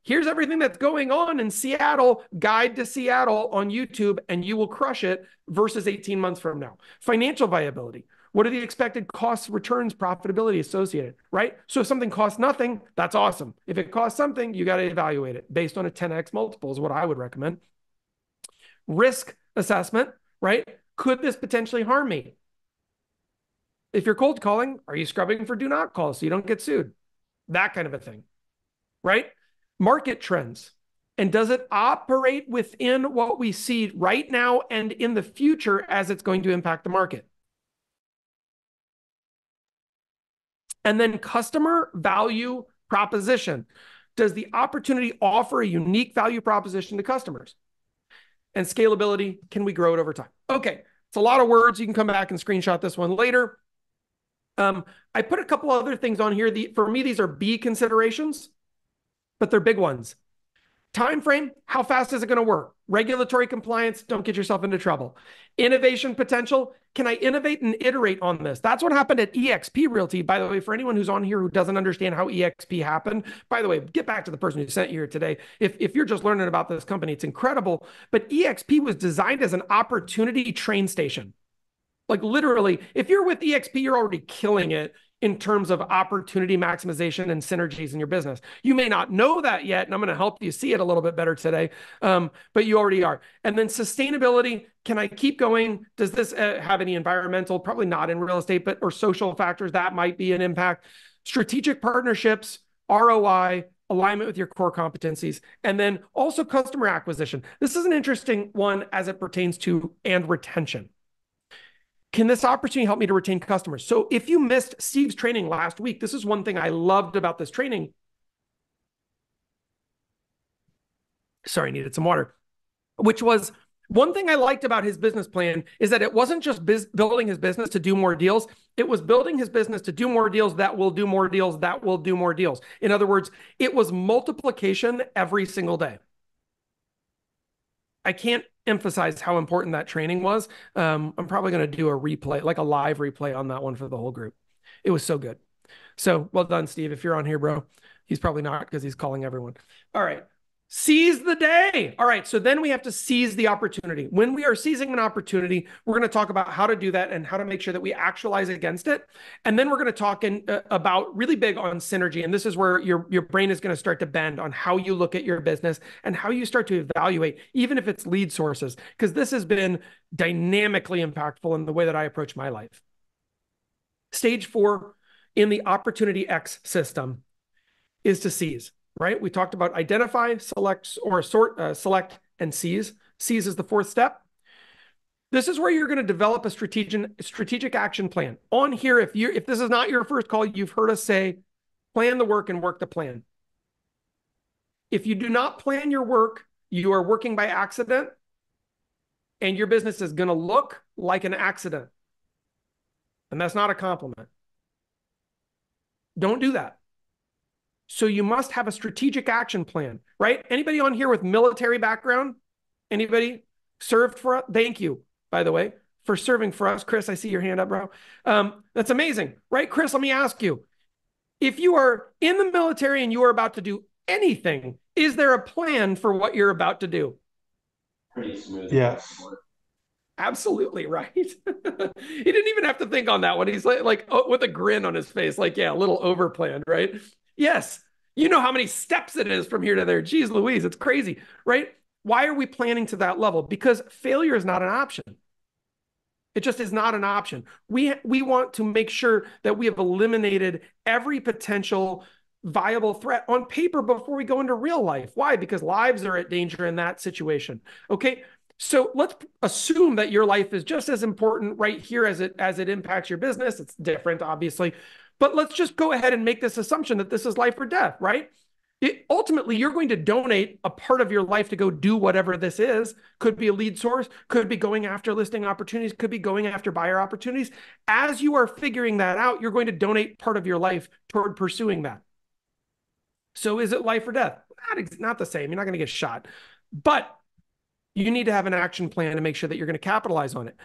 here's everything that's going on in Seattle, guide to Seattle on YouTube, and you will crush it versus 18 months from now. Financial viability. What are the expected costs, returns, profitability associated, right? So if something costs nothing, that's awesome. If it costs something, you got to evaluate it based on a 10x multiple is what I would recommend. Risk assessment, right? Could this potentially harm me? If you're cold calling, are you scrubbing for do not call so you don't get sued? That kind of a thing, right? Market trends. And does it operate within what we see right now and in the future as it's going to impact the market? And then customer value proposition. Does the opportunity offer a unique value proposition to customers? And scalability, can we grow it over time? Okay, it's a lot of words. You can come back and screenshot this one later. I put a couple other things on here. For me, these are B considerations, but they're big ones. Time frame, how fast is it going to work? Regulatory compliance, don't get yourself into trouble. Innovation potential, can I innovate and iterate on this? That's what happened at eXp Realty. By the way, for anyone who's on here who doesn't understand how eXp happened, by the way, get back to the person who sent you here today. If you're just learning about this company, it's incredible. But eXp was designed as an opportunity train station. Like literally, if you're with eXp, you're already killing it in terms of opportunity maximization and synergies in your business. You may not know that yet, and I'm going to help you see it a little bit better today, but you already are. And then sustainability, can I keep going? Does this have any environmental, probably not in real estate, but or social factors that might be an impact? Strategic partnerships, ROI, alignment with your core competencies, and then also customer acquisition. This is an interesting one as it pertains to and retention. Can this opportunity help me to retain customers? So if you missed Steve's training last week, this is one thing I loved about this training. Sorry, I needed some water. Which was one thing I liked about his business plan is that it wasn't just building his business to do more deals. It was building his business to do more deals that will do more deals that will do more deals. In other words, it was multiplication every single day. I can't emphasize how important that training was. I'm probably going to do a replay, like a live replay on that one for the whole group. It was so good. So well done, Steve. If you're on here, bro, he's probably not because he's calling everyone. All right. Seize the day. All right. So then we have to seize the opportunity. When we are seizing an opportunity, we're going to talk about how to do that and how to make sure that we actualize against it. And then we're going to talk about really big on synergy. And this is where your brain is going to start to bend on how you look at your business and how you start to evaluate, even if it's lead sources, because this has been dynamically impactful in the way that I approach my life. Stage 4 in the Opportunity X system is to seize. Right? We talked about identify, select, or sort, select, and seize. Seize is the 4th step. This is where you're going to develop a strategic action plan. On here, if this is not your first call, you've heard us say, plan the work and work the plan. If you do not plan your work, you are working by accident, and your business is going to look like an accident. And that's not a compliment. Don't do that. So you must have a strategic action plan, right? Anybody on here with military background? Anybody served for us? Thank you, by the way, for serving for us. Chris, I see your hand up, bro. That's amazing, right? Chris, let me ask you, if you are in the military and you are about to do anything, is there a plan for what you're about to do? Pretty smooth. Yes. Absolutely right. He didn't even have to think on that one. He's like oh, with a grin on his face, like, yeah, a little overplanned, right? Yes. You know how many steps it is from here to there. Geez Louise, it's crazy, right? Why are we planning to that level? Because failure is not an option. It just is not an option. We want to make sure that we have eliminated every potential viable threat on paper before we go into real life. Why? Because lives are at danger in that situation. Okay. So let's assume that your life is just as important right here as it impacts your business. It's different, obviously, but let's just go ahead and make this assumption that this is life or death, right? Ultimately, you're going to donate a part of your life to go do whatever this is. Could be a lead source, could be going after listing opportunities, could be going after buyer opportunities. As you are figuring that out, you're going to donate part of your life toward pursuing that. So is it life or death? Not the same. You're not going to get shot, but you need to have an action plan to make sure that you're going to capitalize on it.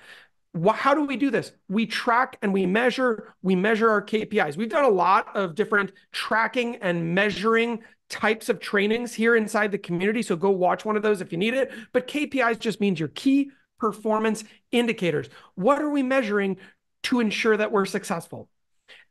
How do we do this? We track and we measure our KPIs. We've done a lot of different tracking and measuring types of trainings here inside the community. So go watch one of those if you need it. But KPIs just means your key performance indicators. What are we measuring to ensure that we're successful?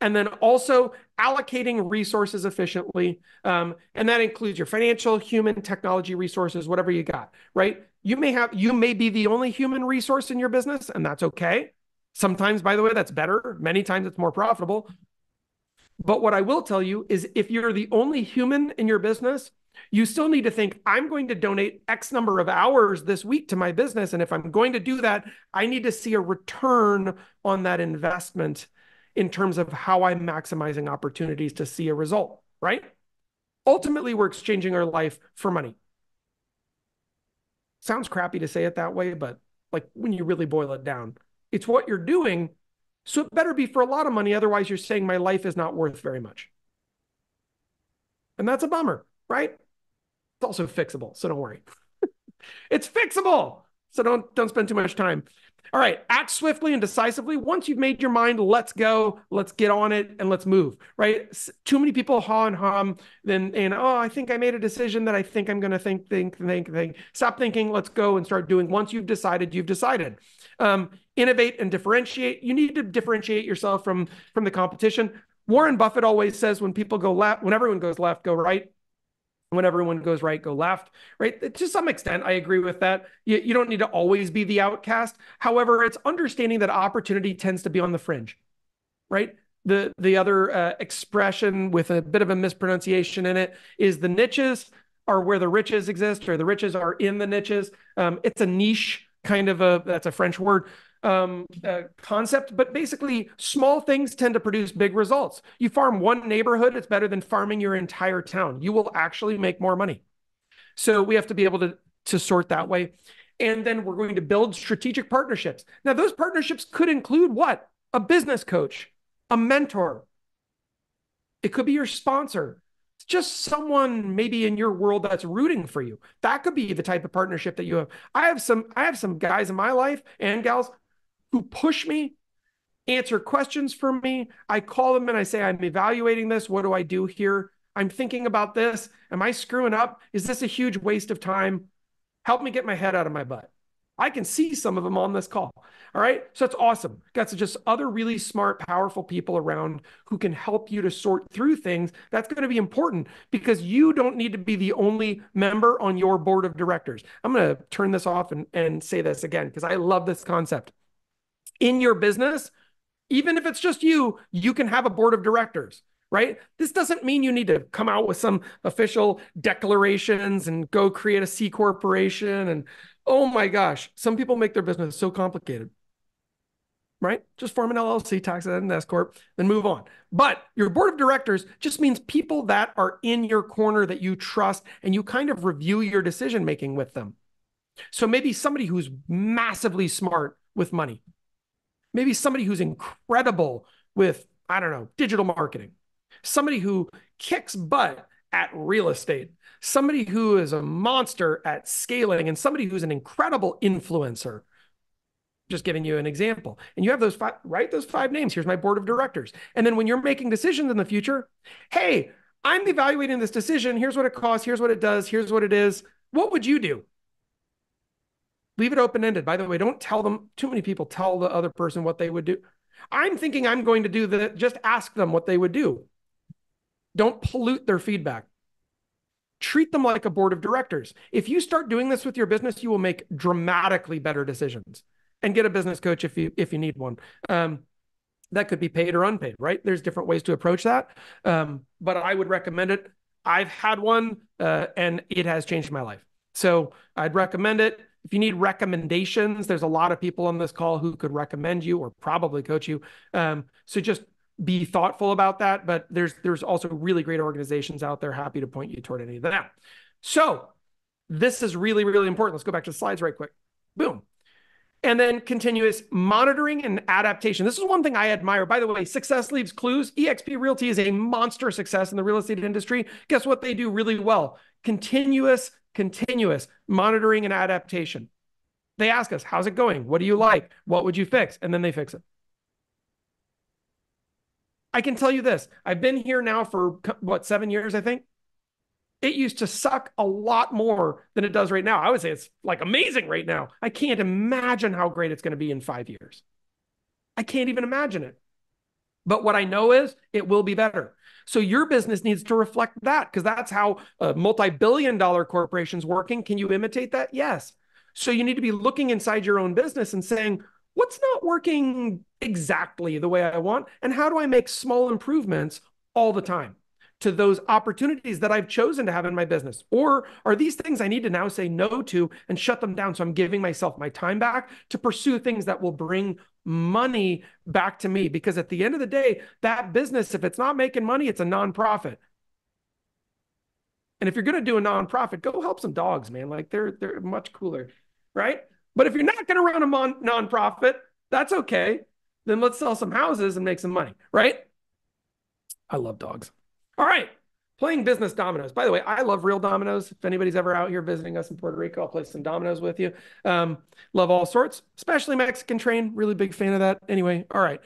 And then also allocating resources efficiently. And that includes your financial, human, technology resources, whatever you got, right? You may be the only human resource in your business, and that's okay. Sometimes, by the way, that's better. Many times it's more profitable. But what I will tell you is if you're the only human in your business, you still need to think, I'm going to donate X number of hours this week to my business. And if I'm going to do that, I need to see a return on that investment in terms of how I'm maximizing opportunities to see a result, right? Ultimately, we're exchanging our life for money. Sounds crappy to say it that way, but like when you really boil it down, it's what you're doing. So it better be for a lot of money. Otherwise, you're saying my life is not worth very much. And that's a bummer, right? It's also fixable, so don't worry. It's fixable. So don't spend too much time. All right, act swiftly and decisively. Once you've made your mind, let's go, let's get on it, and let's move, right? Too many people haw and hum, and oh, I think I made a decision that I think I'm going to think. Stop thinking, let's go and start doing. Once you've decided, you've decided. Innovate and differentiate. You need to differentiate yourself from the competition. Warren Buffett always says when people go left, when everyone goes left, go right. When everyone goes right, go left, right? To some extent, I agree with that. You don't need to always be the outcast. However, it's understanding that opportunity tends to be on the fringe, right? The other expression with a bit of a mispronunciation in it is the niches are where the riches exist, or the riches are in the niches. It's a niche kind of that's a French word. Concept, but basically small things tend to produce big results. You farm one neighborhood, it's better than farming your entire town. You will actually make more money. So we have to be able to sort that way. And then we're going to build strategic partnerships. Now, those partnerships could include what? A business coach, a mentor. It could be your sponsor. It's just someone maybe in your world that's rooting for you. That could be the type of partnership that you have. I have some guys in my life and gals who push me, answer questions for me. I call them and I say, I'm evaluating this. What do I do here? I'm thinking about this. Am I screwing up? Is this a huge waste of time? Help me get my head out of my butt. I can see some of them on this call. All right. So it's awesome. Got just other really smart, powerful people around who can help you to sort through things. That's going to be important because you don't need to be the only member on your board of directors. I'm going to turn this off and say this again because I love this concept. In your business, even if it's just you, you can have a board of directors, right? This doesn't mean you need to come out with some official declarations and go create a C corporation. And oh my gosh, some people make their business so complicated, right? Just form an LLC, tax it as an S corp, then move on. But your board of directors just means people that are in your corner that you trust, and you kind of review your decision making with them. So maybe somebody who's massively smart with money. Maybe somebody who's incredible with, I don't know, digital marketing. Somebody who kicks butt at real estate. Somebody who is a monster at scaling, and somebody who's an incredible influencer. Just giving you an example. And you have those five, write those 5 names. Here's my board of directors. And then when you're making decisions in the future, hey, I'm evaluating this decision. Here's what it costs. Here's what it does. Here's what it is. What would you do? Leave it open-ended. By the way, don't tell them. Too many people tell the other person what they would do. I'm thinking I'm going to do that. Just ask them what they would do. Don't pollute their feedback. Treat them like a board of directors. If you start doing this with your business, you will make dramatically better decisions. And get a business coach if you need one. That could be paid or unpaid, right? There's different ways to approach that. But I would recommend it. I've had one and it has changed my life. So I'd recommend it. If you need recommendations, there's a lot of people on this call who could recommend you or probably coach you. So just be thoughtful about that. But there's also really great organizations out there happy to point you toward any of that. So this is really, really important. Let's go back to the slides right quick. Boom. And then continuous monitoring and adaptation. This is one thing I admire. By the way, success leaves clues. eXp Realty is a monster success in the real estate industry. Guess what they do really well? Continuous monitoring and adaptation. They ask us, how's it going? What do you like? What would you fix? And then they fix it. I can tell you this. I've been here now for, 7 years, I think. It used to suck a lot more than it does right now. I would say it's like amazing right now. I can't imagine how great it's going to be in 5 years. I can't even imagine it. But what I know is it will be better. So your business needs to reflect that because that's how multi-billion-dollar corporations working. Can you imitate that? Yes. So you need to be looking inside your own business and saying, what's not working exactly the way I want? And how do I make small improvements all the time to those opportunities that I've chosen to have in my business? Or are these things I need to now say no to and shut them down? So I'm giving myself my time back to pursue things that will bring money back to me. Because at the end of the day, that business, if it's not making money, it's a nonprofit. And if you're going to do a nonprofit, go help some dogs, man. Like they're much cooler, right? But if you're not going to run a nonprofit, that's okay. Then let's sell some houses and make some money, right? I love dogs. All right. playing business dominoes. By the way, I love real dominoes. If anybody's ever out here visiting us in Puerto Rico, I'll play some dominoes with you. Love all sorts, especially Mexican train. Really big fan of that. Anyway, all right.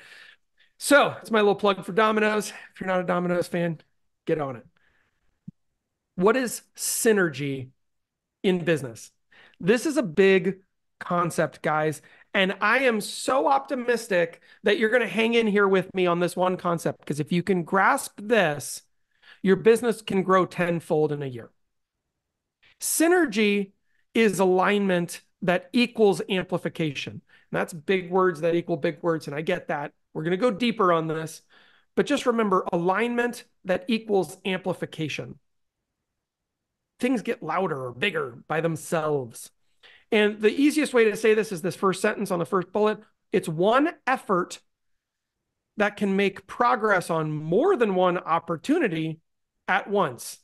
So it's my little plug for dominoes. If you're not a dominoes fan, get on it. What is synergy in business? This is a big concept, guys. And I am so optimistic that you're going to hang in here with me on this one concept, because if you can grasp this, your business can grow tenfold in a year. Synergy is alignment that equals amplification. And that's big words that equal big words. And I get that. We're going to go deeper on this. But just remember, alignment that equals amplification. Things get louder or bigger by themselves. And the easiest way to say this is this first sentence on the first bullet. It's one effort that can make progress on more than one opportunity at once,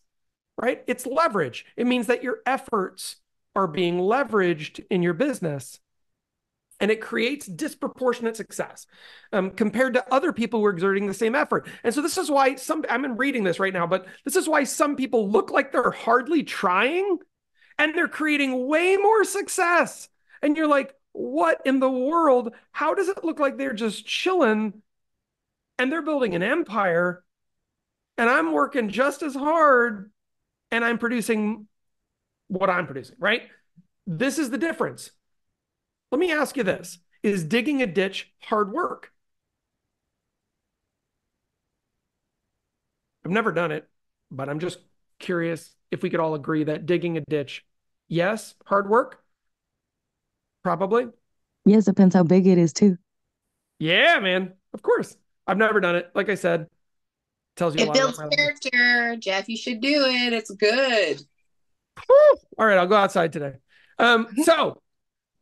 right? It's leverage. It means that your efforts are being leveraged in your business, and it creates disproportionate success compared to other people who are exerting the same effort. And so this is why I'm reading this right now, but this is why some people look like they're hardly trying, and they're creating way more success. And you're like, what in the world? How does it look like they're just chilling and they're building an empire, and I'm working just as hard and I'm producing what I'm producing, right? This is the difference. Let me ask you this. Is digging a ditch hard work? I've never done it, but I'm just curious if we could all agree that digging a ditch, yes, hard work? Probably. Yes, depends how big it is too. Yeah, man. Of course. I've never done it. Like I said, tells you a It lot builds about my life. character. Jeff, you should do it. It's good. Woo! All right, I'll go outside today. So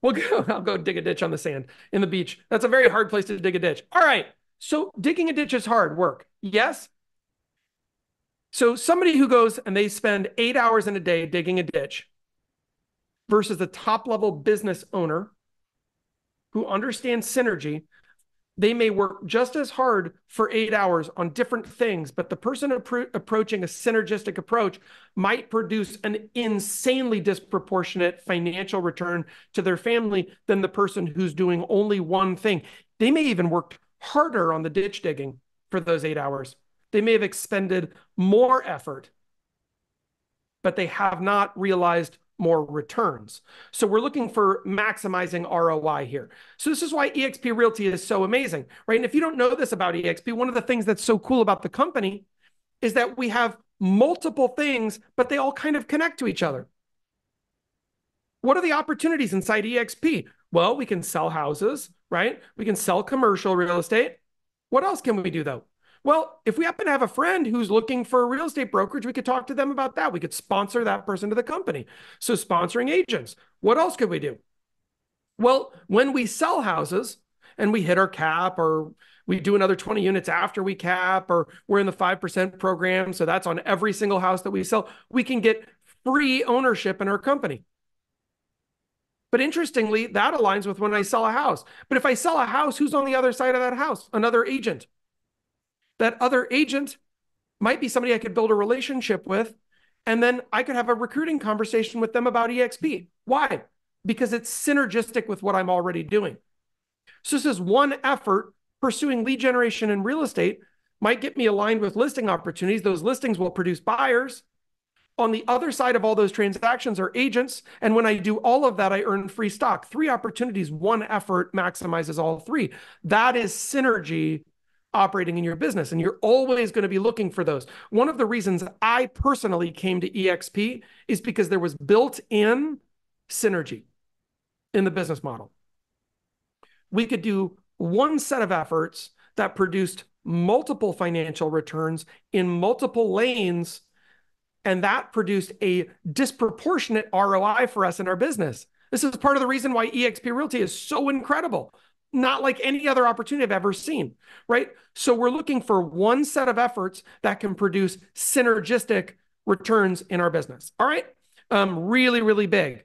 I'll go dig a ditch on the sand in the beach. That's a very hard place to dig a ditch. All right. So digging a ditch is hard work. Yes. So somebody who goes and they spend 8 hours in a day digging a ditch versus a top level business owner who understands synergy, they may work just as hard for 8 hours on different things, but the person approaching a synergistic approach might produce an insanely disproportionate financial return to their family than the person who's doing only one thing. They may even work harder on the ditch digging for those 8 hours. They may have expended more effort, but they have not realized more returns. So we're looking for maximizing ROI here. So this is why eXp Realty is so amazing, right? And if you don't know this about eXp, one of the things that's so cool about the company is that we have multiple things, but they all kind of connect to each other. What are the opportunities inside eXp? Well, we can sell houses, right? We can sell commercial real estate. What else can we do though? Well, if we happen to have a friend who's looking for a real estate brokerage, we could talk to them about that. We could sponsor that person to the company. So sponsoring agents. What else could we do? Well, when we sell houses and we hit our cap, or we do another 20 units after we cap, or we're in the 5% program, so that's on every single house that we sell, we can get free ownership in our company. But interestingly, that aligns with when I sell a house. But if I sell a house, who's on the other side of that house? Another agent. That other agent might be somebody I could build a relationship with, and then I could have a recruiting conversation with them about eXp. Why? Because it's synergistic with what I'm already doing. So this is one effort. Pursuing lead generation in real estate might get me aligned with listing opportunities. Those listings will produce buyers. On the other side of all those transactions are agents. And when I do all of that, I earn free stock. 3 opportunities, 1 effort maximizes all 3. That is synergy operating in your business. And you're always going to be looking for those. One of the reasons I personally came to eXp is because there was built-in synergy in the business model. We could do one set of efforts that produced multiple financial returns in multiple lanes, and that produced a disproportionate ROI for us in our business. This is part of the reason why eXp Realty is so incredible. Not like any other opportunity I've ever seen, right? So we're looking for one set of efforts that can produce synergistic returns in our business. All right. Really, really big.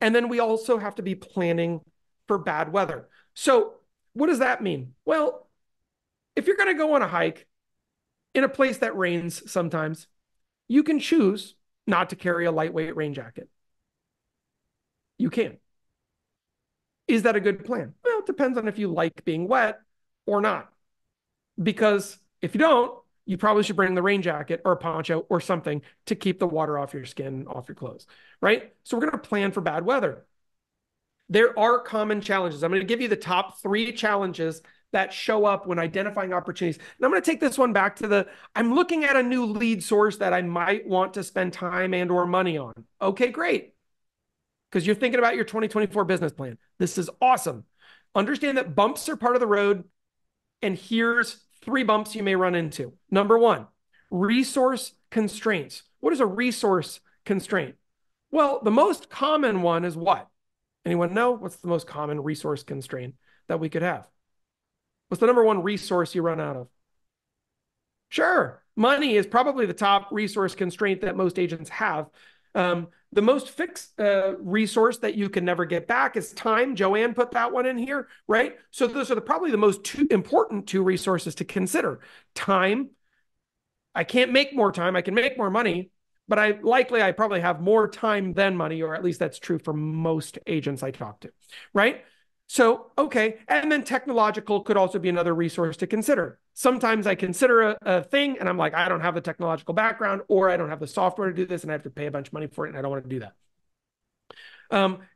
And then we also have to be planning for bad weather. So what does that mean? Well, if you're going to go on a hike in a place that rains sometimes, you can choose not to carry a lightweight rain jacket. You can. Is that a good plan? Well, it depends on if you like being wet or not. Because if you don't, you probably should bring the rain jacket or a poncho or something to keep the water off your skin, off your clothes, right? So we're going to plan for bad weather. There are common challenges. I'm going to give you the top 3 challenges that show up when identifying opportunities. And I'm going to take this one back to I'm looking at a new lead source that I might want to spend time and or money on. Okay, great. Because you're thinking about your 2024 business plan. This is awesome. Understand that bumps are part of the road. And here's 3 bumps you may run into. Number 1, resource constraints. What is a resource constraint? Well, the most common one is what? Anyone know? What's the most common resource constraint that we could have? What's the number 1 resource you run out of? Sure, money is probably the top resource constraint that most agents have. The most fixed resource that you can never get back is time. Joanne put that one in here, right? So those are probably the most important 2 resources to consider. Time. I can't make more time. I can make more money, but I probably have more time than money, or at least that's true for most agents I talk to, right? So, okay. And then technological could also be another resource to consider. Sometimes I consider a thing and I'm like, I don't have the technological background, or I don't have the software to do this and I have to pay a bunch of money for it and I don't want to do that.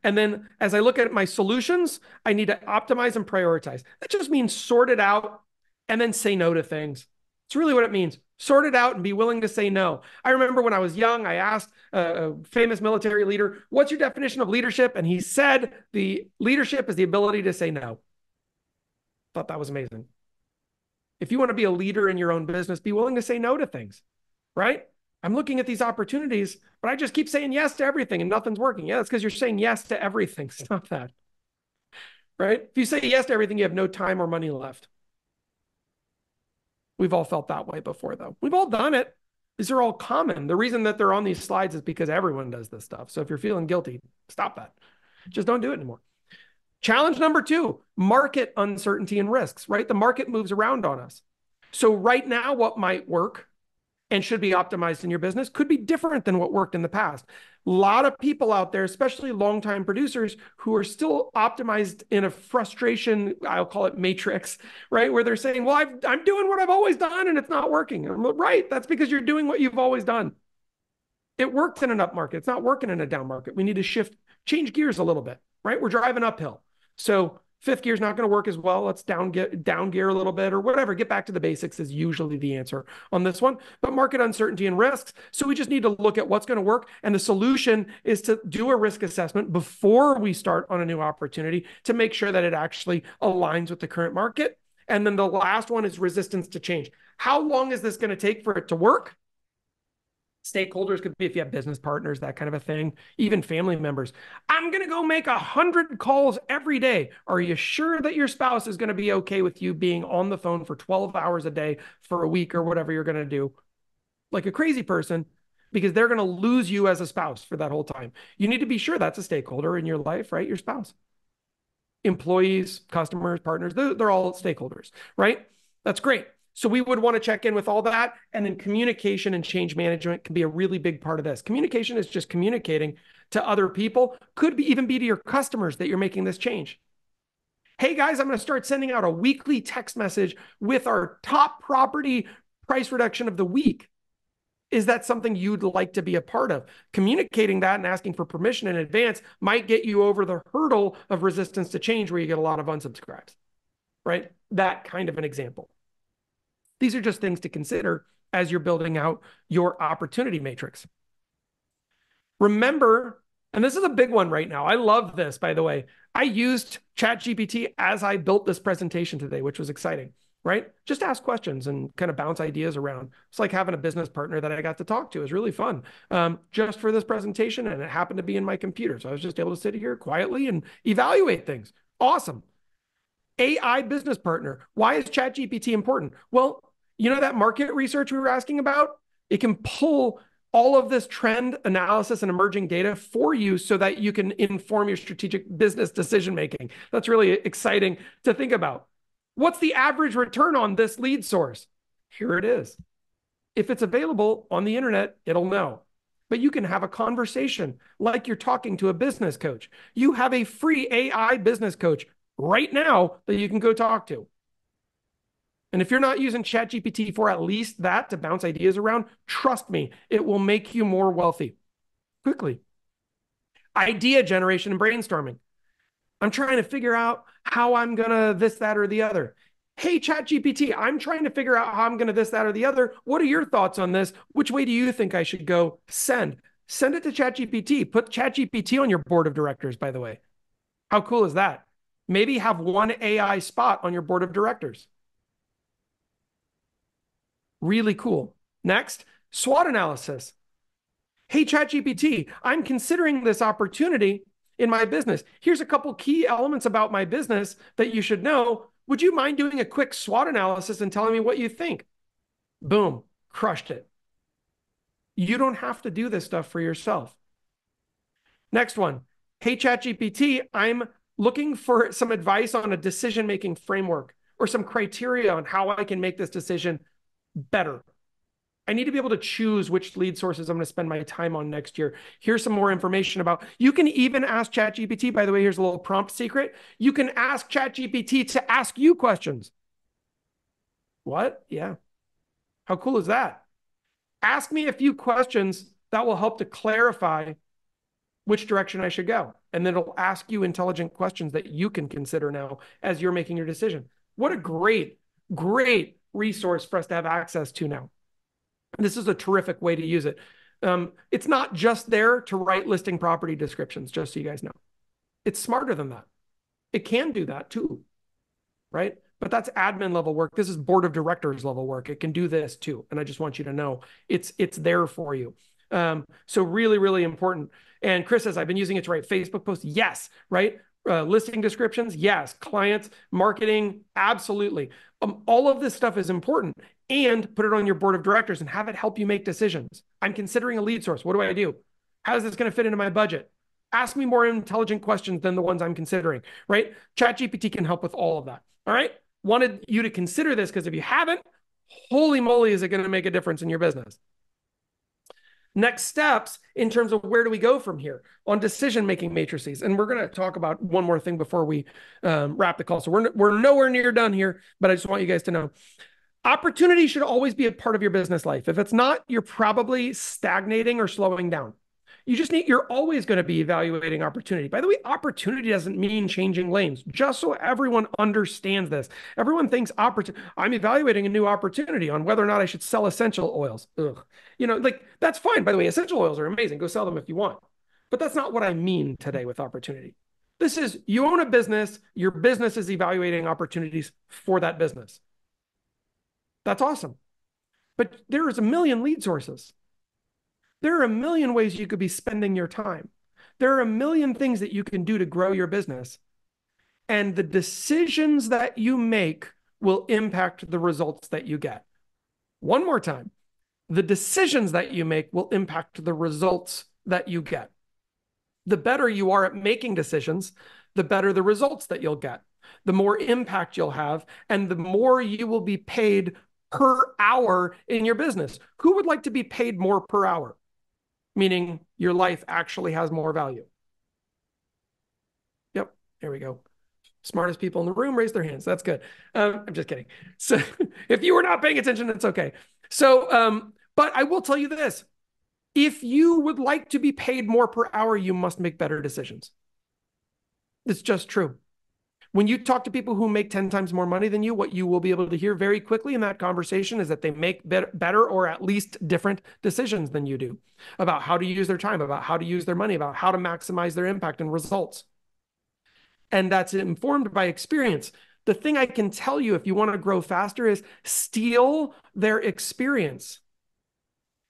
And then as I look at my solutions, I need to optimize and prioritize. That just means sort it out and then say no to things. It's really what it means. Sort it out and be willing to say no. I remember when I was young, I asked a famous military leader, what's your definition of leadership? And he said, the leadership is the ability to say no. Thought that was amazing. If you want to be a leader in your own business, be willing to say no to things, right? I'm looking at these opportunities, but I just keep saying yes to everything and nothing's working. Yeah, that's because you're saying yes to everything. Stop that, right? If you say yes to everything, you have no time or money left. We've all felt that way before, though. We've all done it. These are all common. The reason that they're on these slides is because everyone does this stuff. So if you're feeling guilty, stop that. Just don't do it anymore. Challenge number 2, market uncertainty and risks, right? The market moves around on us. So right now, what might work and should be optimized in your business could be different than what worked in the past. A lot of people out there, especially longtime producers, who are still optimized in a frustration, I'll call it matrix, right? Where they're saying, well, I'm doing what I've always done and it's not working. I'm like, right, that's because you're doing what you've always done. It worked in an up market. It's not working in a down market. We need to change gears a little bit, right? We're driving uphill. So 5th gear is not going to work as well. Let's down gear a little bit or whatever. Get back to the basics is usually the answer on this one. But market uncertainty and risks. So we just need to look at what's going to work. And the solution is to do a risk assessment before we start on a new opportunity to make sure that it actually aligns with the current market. And then the last one is resistance to change. How long is this going to take for it to work? Stakeholders could be if you have business partners, that kind of a thing, even family members. I'm going to go make 100 calls every day. Are you sure that your spouse is going to be okay with you being on the phone for 12 hours a day for a week or whatever you're going to do? Like a crazy person, because they're going to lose you as a spouse for that whole time. You need to be sure that's a stakeholder in your life, right? Your spouse. Employees, customers, partners, they're all stakeholders, right? That's great. So we would want to check in with all that. And then communication and change management can be a really big part of this. Communication is just communicating to other people, could even be to your customers that you're making this change. Hey guys, I'm going to start sending out a weekly text message with our top property price reduction of the week. Is that something you'd like to be a part of? Communicating that and asking for permission in advance might get you over the hurdle of resistance to change where you get a lot of unsubscribes, right? That kind of an example. These are just things to consider as you're building out your opportunity matrix. Remember, and this is a big one right now. I love this, by the way. I used ChatGPT as I built this presentation today, which was exciting, right? Just ask questions and kind of bounce ideas around. It's like having a business partner that I got to talk to. It was really fun just for this presentation, and it happened to be in my computer. So I was just able to sit here quietly and evaluate things. Awesome. AI business partner. Why is ChatGPT important? Well, you know that market research we were asking about? It can pull all of this trend analysis and emerging data for you so that you can inform your strategic business decision-making. That's really exciting to think about. What's the average return on this lead source? Here it is. If it's available on the internet, it'll know. But you can have a conversation like you're talking to a business coach. You have a free AI business coach right now that you can go talk to. And if you're not using ChatGPT for at least that to bounce ideas around, trust me, it will make you more wealthy quickly. Idea generation and brainstorming. I'm trying to figure out how I'm going to this, that, or the other. Hey, ChatGPT, I'm trying to figure out how I'm going to this, that, or the other. What are your thoughts on this? Which way do you think I should go? Send it to ChatGPT. Put ChatGPT on your board of directors, by the way. How cool is that? Maybe have one AI spot on your board of directors. Really cool. Next, SWOT analysis. Hey, ChatGPT, I'm considering this opportunity in my business. Here's a couple key elements about my business that you should know. Would you mind doing a quick SWOT analysis and telling me what you think? Boom, crushed it. You don't have to do this stuff for yourself. Next one. Hey, ChatGPT, I'm looking for some advice on a decision-making framework or some criteria on how I can make this decision better. I need to be able to choose which lead sources I'm going to spend my time on next year. Here's some more information about, you can even ask ChatGPT, by the way, here's a little prompt secret. You can ask ChatGPT to ask you questions. What? Yeah. How cool is that? Ask me a few questions that will help to clarify which direction I should go. And then it'll ask you intelligent questions that you can consider now as you're making your decision. What a great, great resource for us to have access to now. This is a terrific way to use it. It's not just there to write listing property descriptions, just so you guys know. It's smarter than that. It can do that too, right? But that's admin level work. This is board of directors level work. It can do this too. And I just want you to know it's there for you. So really, really important. And Chris says, I've been using it to write Facebook posts. Yes, right? Listing descriptions. Yes. Clients, marketing. Absolutely. All of this stuff is important. And put it on your board of directors and have it help you make decisions. I'm considering a lead source. What do I do? How is this going to fit into my budget? Ask me more intelligent questions than the ones I'm considering, right? ChatGPT can help with all of that. All right. Wanted you to consider this because if you haven't, holy moly, is it going to make a difference in your business? Next steps in terms of where do we go from here on decision-making matrices. And we're going to talk about one more thing before we wrap the call. So we're nowhere near done here, but I just want you guys to know. Opportunity should always be a part of your business life. If it's not, you're probably stagnating or slowing down. You're always going to be evaluating opportunity. By the way, opportunity doesn't mean changing lanes, just so everyone understands this. Everyone thinks I'm evaluating a new opportunity on whether or not I should sell essential oils. Ugh. Like that's fine. By the way, essential oils are amazing. Go sell them if you want. But that's not what I mean today with opportunity. This is, you own a business, your business is evaluating opportunities for that business. That's awesome. But there is a million lead sources. There are a million ways you could be spending your time. There are a million things that you can do to grow your business. And the decisions that you make will impact the results that you get. One more time. The decisions that you make will impact the results that you get. The better you are at making decisions, the better the results that you'll get. The more impact you'll have, and the more you will be paid per hour in your business. Who would like to be paid more per hour? Meaning your life actually has more value. Yep, there we go. Smartest people in the room raise their hands. That's good. I'm just kidding. So if you were not paying attention, it's okay. So, but I will tell you this. If you would like to be paid more per hour, you must make better decisions. It's just true. When you talk to people who make 10 times more money than you, what you will be able to hear very quickly in that conversation is that they make better or at least different decisions than you do about how to use their time, about how to use their money, about how to maximize their impact and results. And that's informed by experience. The thing I can tell you if you want to grow faster is steal their experience.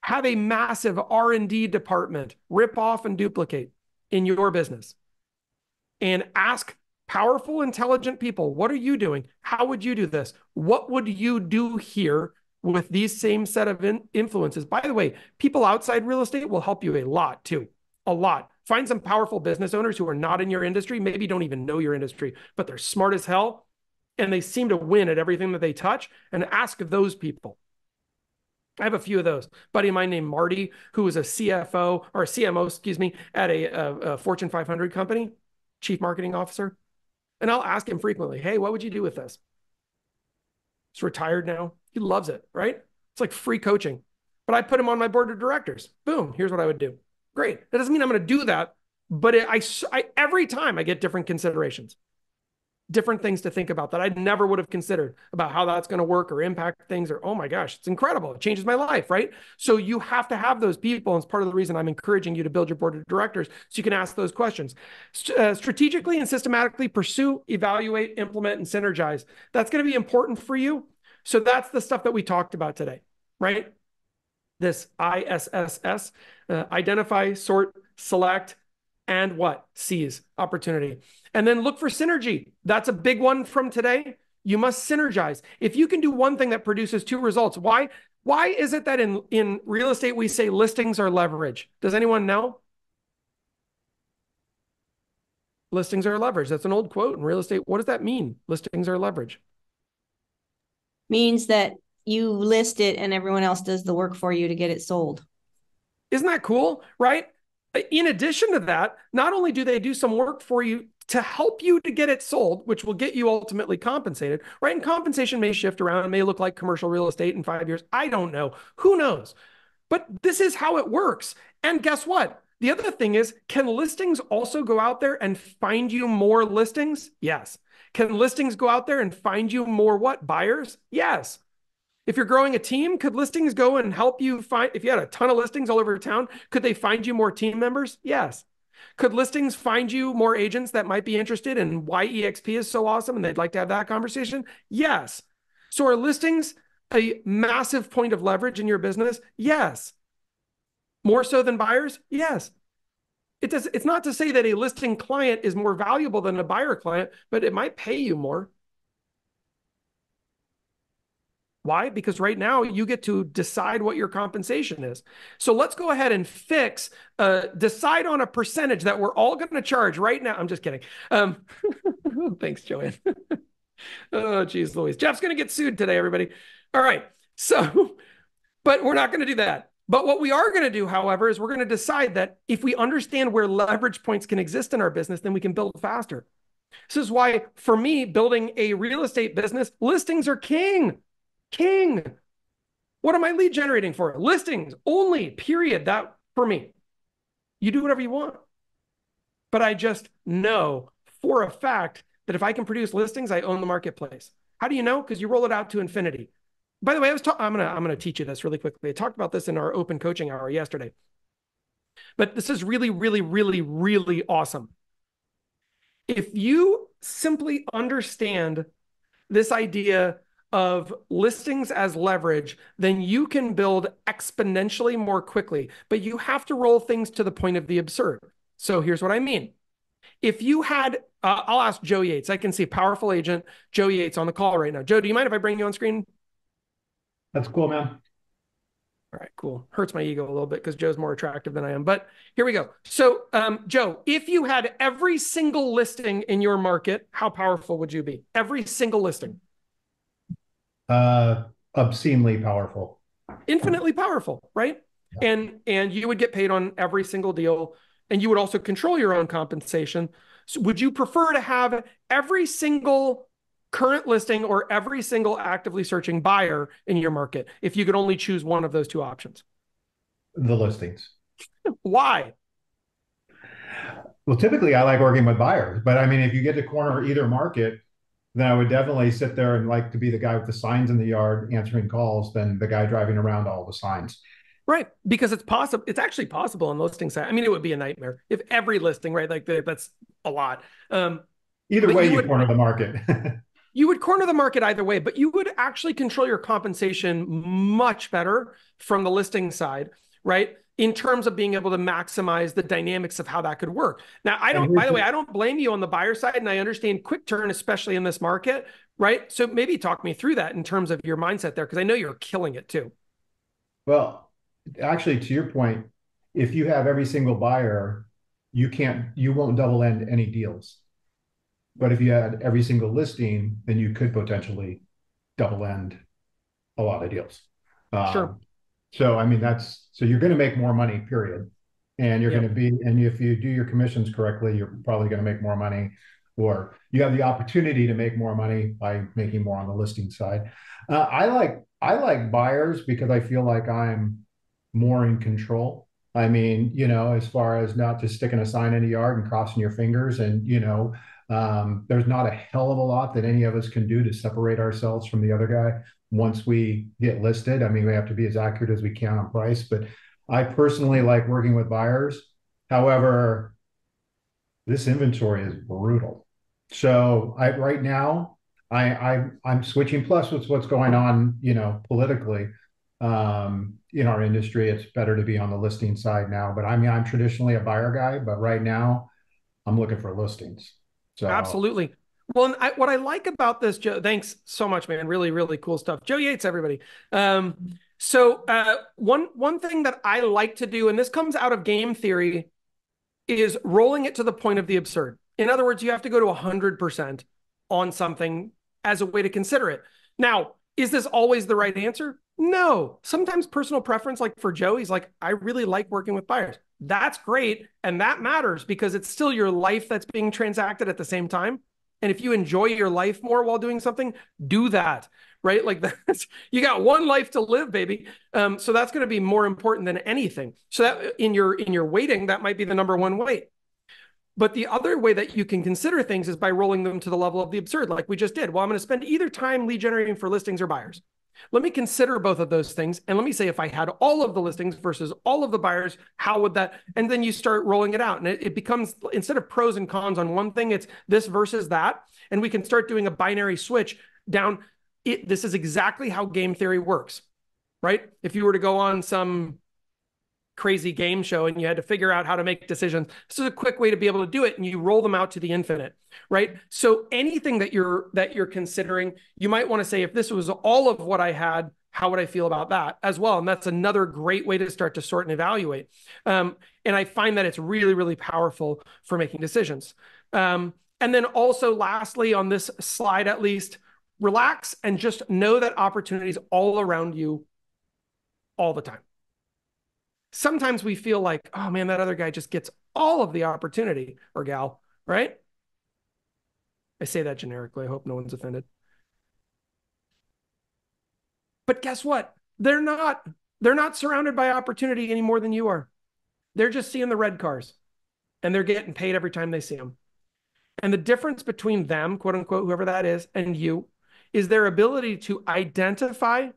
Have a massive R&D department, rip off and duplicate in your business. And ask powerful, intelligent people, what are you doing? How would you do this? What would you do here with these same set of influences? By the way, people outside real estate will help you a lot too. A lot. Find some powerful business owners who are not in your industry, maybe don't even know your industry, but they're smart as hell and they seem to win at everything that they touch, and ask those people. I have a few of those. A buddy of mine named Marty, who was a CFO or a CMO, excuse me, at a Fortune 500 company, chief marketing officer. And I'll ask him frequently, hey, what would you do with this? He's retired now. He loves it, right? It's like free coaching. But I put him on my board of directors. Boom, here's what I would do. Great. That doesn't mean I'm going to do that, but every time I get different considerations, different things to think about that I never would have considered about how that's going to work or impact things, or, oh my gosh, it's incredible. It changes my life, right? So you have to have those people. And it's part of the reason I'm encouraging you to build your board of directors so you can ask those questions. Strategically and systematically pursue, evaluate, implement, and synergize. That's going to be important for you. So that's the stuff that we talked about today, right? This ISSS, identify, sort, select, and what? Seize opportunity. And then look for synergy. That's a big one from today. You must synergize. If you can do one thing that produces two results, why is it that in real estate we say listings are leverage? Does anyone know? Listings are leverage. That's an old quote in real estate. What does that mean? Listings are leverage. Means that you list it and everyone else does the work for you to get it sold. Isn't that cool, right? In addition to that, not only do they do some work for you to help you to get it sold, which will get you ultimately compensated, right? And compensation may shift around, it may look like commercial real estate in 5 years. I don't know. Who knows? But this is how it works. And guess what? The other thing is, can listings also go out there and find you more listings? Yes. Can listings go out there and find you more what? Buyers? Yes. If you're growing a team, could listings go and help you find, if you had a ton of listings all over town, could they find you more team members? Yes. Could listings find you more agents that might be interested in why EXP is so awesome and they'd like to have that conversation? Yes. So are listings a massive point of leverage in your business? Yes. More so than buyers? Yes. It's not to say that a listing client is more valuable than a buyer client, but it might pay you more. Why? Because right now you get to decide what your compensation is. So let's go ahead and decide on a percentage that we're all going to charge right now. I'm just kidding. Thanks, Joanne. Oh, geez, Louise. Jeff's going to get sued today, everybody. All right. So, but we're not going to do that. But what we are going to do, however, is we're going to decide that if we understand where leverage points can exist in our business, then we can build faster. This is why, for me, building a real estate business, listings are king. King. What am I lead generating for? Listings only, period. That for me. You do whatever you want. But I just know for a fact that if I can produce listings, I own the marketplace. How do you know? Because you roll it out to infinity. By the way, I'm gonna teach you this really quickly. I talked about this in our open coaching hour yesterday. But this is really, really, really, really awesome. If you simply understand this idea of listings as leverage, then you can build exponentially more quickly, but you have to roll things to the point of the absurd. So here's what I mean. If you had, I'll ask Joe Yates. I can see powerful agent Joe Yates on the call right now. Joe, do you mind if I bring you on screen? That's cool, man. All right, cool. Hurts my ego a little bit because Joe's more attractive than I am, but here we go. So Joe, if you had every single listing in your market, how powerful would you be? Every single listing. Obscenely powerful. Infinitely powerful, right? Yeah. And you would get paid on every single deal, and you would also control your own compensation. So would you prefer to have every single current listing or every single actively searching buyer in your market if you could only choose one of those two options? The listings. Why? Well, typically I like working with buyers, but I mean, if you get to corner either market, then I would definitely sit there and like to be the guy with the signs in the yard answering calls than the guy driving around all the signs. Right. Because it's possible. It's actually possible on listing side. I mean, it would be a nightmare if every listing, right? Like that's a lot. Either way, you corner the market. You would corner the market either way, but you would actually control your compensation much better from the listing side, right? In terms of being able to maximize the dynamics of how that could work. Now, by the way, I don't blame you on the buyer side, and I understand quick turn, especially in this market, right? So maybe talk me through that in terms of your mindset there, because I know you're killing it too. Well, actually, to your point, if you have every single buyer, you won't double end any deals. But if you had every single listing, then you could potentially double end a lot of deals. Sure. So, I mean, so you're going to make more money, period. And you're Yep. going to be, and if you do your commissions correctly, you're probably going to make more money, or you have the opportunity to make more money by making more on the listing side. I like buyers because I feel like I'm more in control. I mean, as far as not just sticking a sign in the yard and crossing your fingers, and there's not a hell of a lot that any of us can do to separate ourselves from the other guy once we get listed. I mean, we have to be as accurate as we can on price, but I personally like working with buyers. However, this inventory is brutal. So right now, I'm switching. Plus, with what's going on, politically, in our industry, it's better to be on the listing side now. But I mean, I'm traditionally a buyer guy, but right now, I'm looking for listings. So Absolutely. Well, and what I like about this, Joe, thanks so much, man. Really, really cool stuff. Joe Yates, everybody. One thing that I like to do, and this comes out of game theory, is rolling it to the point of the absurd. In other words, you have to go to 100% on something as a way to consider it. Now, is this always the right answer? No. Sometimes personal preference, like for Joe, he's like, I really like working with buyers. That's great. And that matters because it's still your life that's being transacted at the same time. And if you enjoy your life more while doing something, do that, right? Like you got one life to live, baby. So that's going to be more important than anything. So that in your weighting, that might be the number one weight. But the other way that you can consider things is by rolling them to the level of the absurd, like we just did. Well, I'm going to spend either time lead generating for listings or buyers. Let me consider both of those things. And let me say, if I had all of the listings versus all of the buyers, how would that? And then you start rolling it out. And it becomes, instead of pros and cons on one thing, it's this versus that. And we can start doing a binary switch down. This is exactly how game theory works, right? If you were to go on some crazy game show and you had to figure out how to make decisions, this is a quick way to be able to do it, and you roll them out to the infinite, right? So anything that you're considering, you might want to say, if this was all of what I had, how would I feel about that as well? And that's another great way to start to sort and evaluate. And I find that it's really, really powerful for making decisions. And then also, lastly, on this slide at least, relax and just know that opportunities all around you all the time. Sometimes we feel like, oh man, that other guy just gets all of the opportunity, or gal, right? I say that generically. I hope no one's offended. But guess what? They're not surrounded by opportunity any more than you are. They're just seeing the red cars and they're getting paid every time they see them. And the difference between them, quote unquote, whoever that is, and you, is their ability to identify,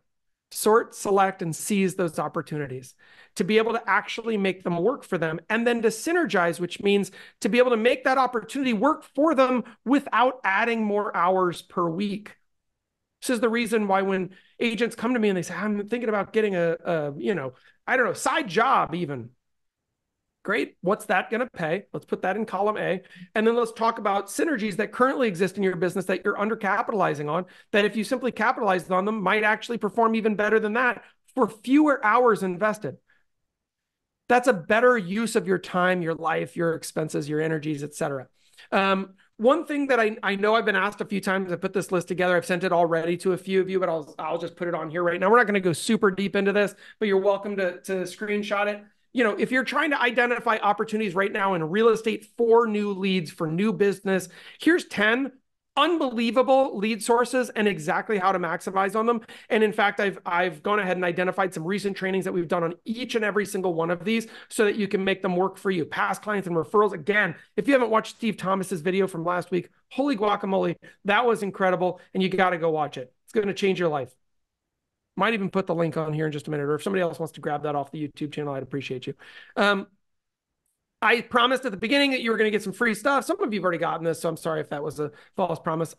sort, select, and seize those opportunities, to be able to actually make them work for them, and then to synergize, which means to be able to make that opportunity work for them without adding more hours per week. This is the reason why when agents come to me and they say, I'm thinking about getting a side job even. Great. What's that going to pay? Let's put that in column A. And then let's talk about synergies that currently exist in your business that you're undercapitalizing on, that if you simply capitalized on them, might actually perform even better than that for fewer hours invested. That's a better use of your time, your life, your expenses, your energies, etc. One thing that I know I've been asked a few times, I put this list together. I've sent it already to a few of you, but I'll just put it on here right now. We're not going to go super deep into this, but you're welcome to screenshot it. If you're trying to identify opportunities right now in real estate for new leads, for new business, here's 10 unbelievable lead sources and exactly how to maximize on them. And in fact, I've gone ahead and identified some recent trainings that we've done on each and every single one of these so that you can make them work for you. Past clients and referrals. Again, if you haven't watched Steve Thomas's video from last week, holy guacamole, that was incredible. And you got to go watch it. It's going to change your life. Might even put the link on here in just a minute, or if somebody else wants to grab that off the YouTube channel, I'd appreciate you. I promised at the beginning that you were going to get some free stuff. Some of you have already gotten this, so I'm sorry if that was a false promise.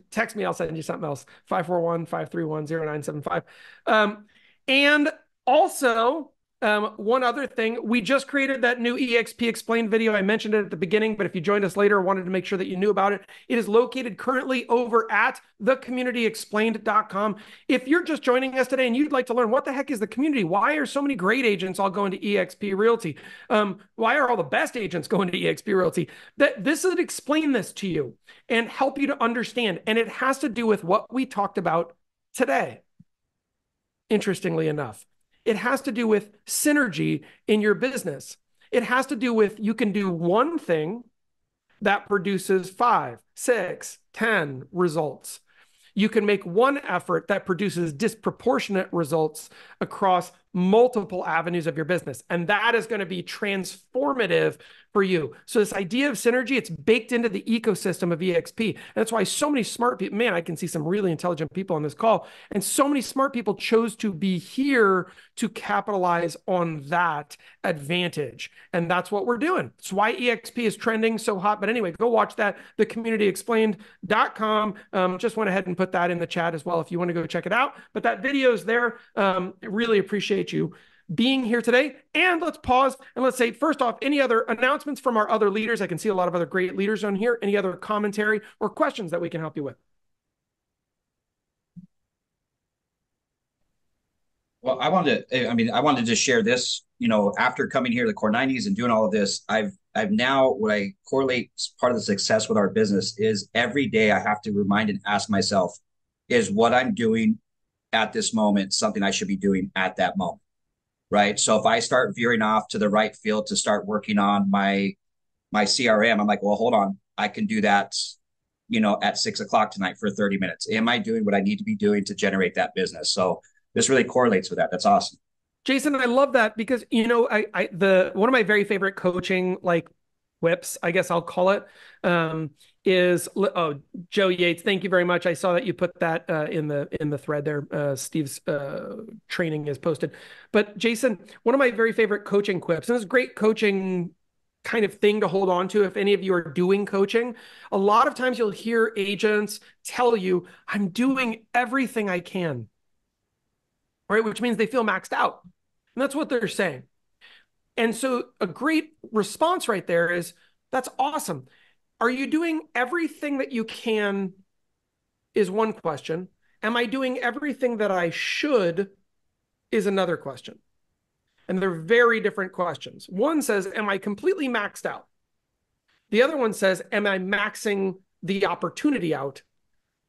Text me, I'll send you something else. 541-531-0975. And also, one other thing, we just created that new EXP Explained video. I mentioned it at the beginning, but if you joined us later, I wanted to make sure that you knew about it. It is located currently over at thecommunityexplained.com. If you're just joining us today and you'd like to learn what the heck is the community, why are so many great agents all going to EXP Realty? Why are all the best agents going to EXP Realty? This would explain this to you and help you to understand. And it has to do with what we talked about today, interestingly enough. It has to do with synergy in your business. It has to do with you can do one thing that produces 5, 6, 10 results. You can make one effort that produces disproportionate results across multiple avenues of your business. And that is going to be transformative for you. So this idea of synergy, it's baked into the ecosystem of EXP. And that's why so many smart people, man, I can see some really intelligent people on this call, and so many smart people chose to be here to capitalize on that advantage. And that's what we're doing. It's why EXP is trending so hot. But anyway, go watch that, thecommunityexplained.com. Just went ahead and put that in the chat as well if you want to go check it out. But that video is there. Really appreciate you being here today. And let's pause and let's say, first off, any other announcements from our other leaders? I can see a lot of other great leaders on here. Any other commentary or questions that we can help you with? Well, I wanted to just share this, after coming here to the Core 90s and doing all of this, I've now, what I correlate part of the success with our business is every day I have to remind and ask myself, is what I'm doing at this moment something I should be doing at that moment? Right. So if I start veering off to the right field to start working on my CRM, I'm like, well, hold on, I can do that, at 6 o'clock tonight for 30 minutes. Am I doing what I need to be doing to generate that business? So this really correlates with that. That's awesome. Jason, I love that because, one of my very favorite coaching, whips, I guess I'll call it, is, Joe Yates. Thank you very much. I saw that you put that in the thread there. Steve's training is posted. But Jason, one of my very favorite coaching quips, and it's a great coaching kind of thing to hold on to if any of you are doing coaching. A lot of times you'll hear agents tell you, I'm doing everything I can, right? Which means they feel maxed out. And that's what they're saying. And so a great response right there is, that's awesome. Are you doing everything that you can is one question. Am I doing everything that I should is another question. And they're very different questions. One says, am I completely maxed out? The other one says, am I maxing the opportunity out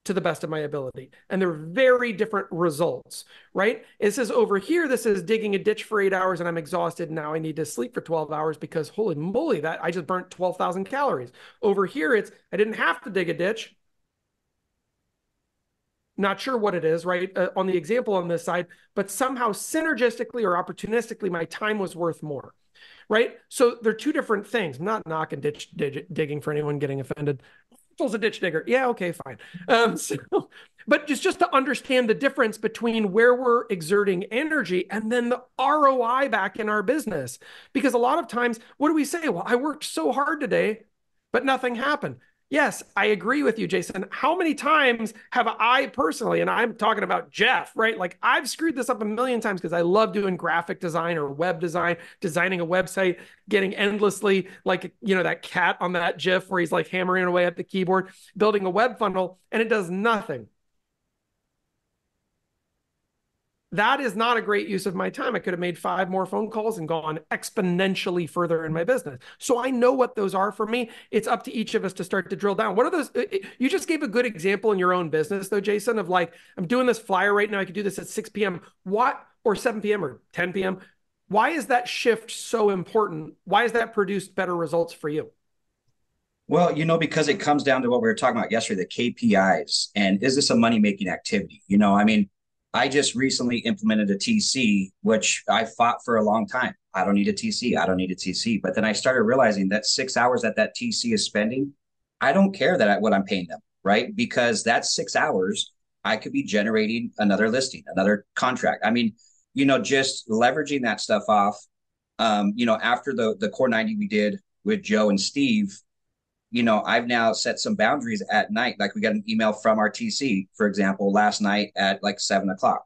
to the best of my ability? And they're very different results, right? It says over here, this is digging a ditch for 8 hours and I'm exhausted. Now I need to sleep for 12 hours because holy moly, that I just burnt 12,000 calories. Over here, it's, I didn't have to dig a ditch. Not sure what it is, right? On the example on this side, but somehow synergistically or opportunistically, my time was worth more, right? So they're two different things. I'm not knocking digging for anyone getting offended. Rachel's a ditch digger. Yeah, okay, fine. But just to understand the difference between where we're exerting energy and then the ROI back in our business. Because a lot of times, what do we say? Well, I worked so hard today, but nothing happened. Yes, I agree with you, Jason. How many times have I personally, and I'm talking about Jeff, right? Like I've screwed this up a million times because I love doing graphic design or web design, designing a website, getting endlessly like, that cat on that GIF where he's like hammering away at the keyboard, building a web funnel, and it does nothing. That is not a great use of my time. I could have made 5 more phone calls and gone exponentially further in my business. So I know what those are for me. It's up to each of us to start to drill down. What are those? You just gave a good example in your own business though, Jason, of like, I'm doing this flyer right now. I could do this at 6 p.m. What, or 7 p.m. or 10 p.m. Why is that shift so important? Why has that produced better results for you? Well, because it comes down to what we were talking about yesterday, the KPIs. And is this a money-making activity? I just recently implemented a TC, which I fought for a long time. I don't need a TC. I don't need a TC. But then I started realizing that 6 hours that TC is spending, I don't care what I'm paying them, right? Because that's 6 hours, I could be generating another listing, another contract. Just leveraging that stuff off, after the Core 90 we did with Joe and Steve, I've now set some boundaries at night. Like we got an email from our TC, for example, last night at like 7 o'clock.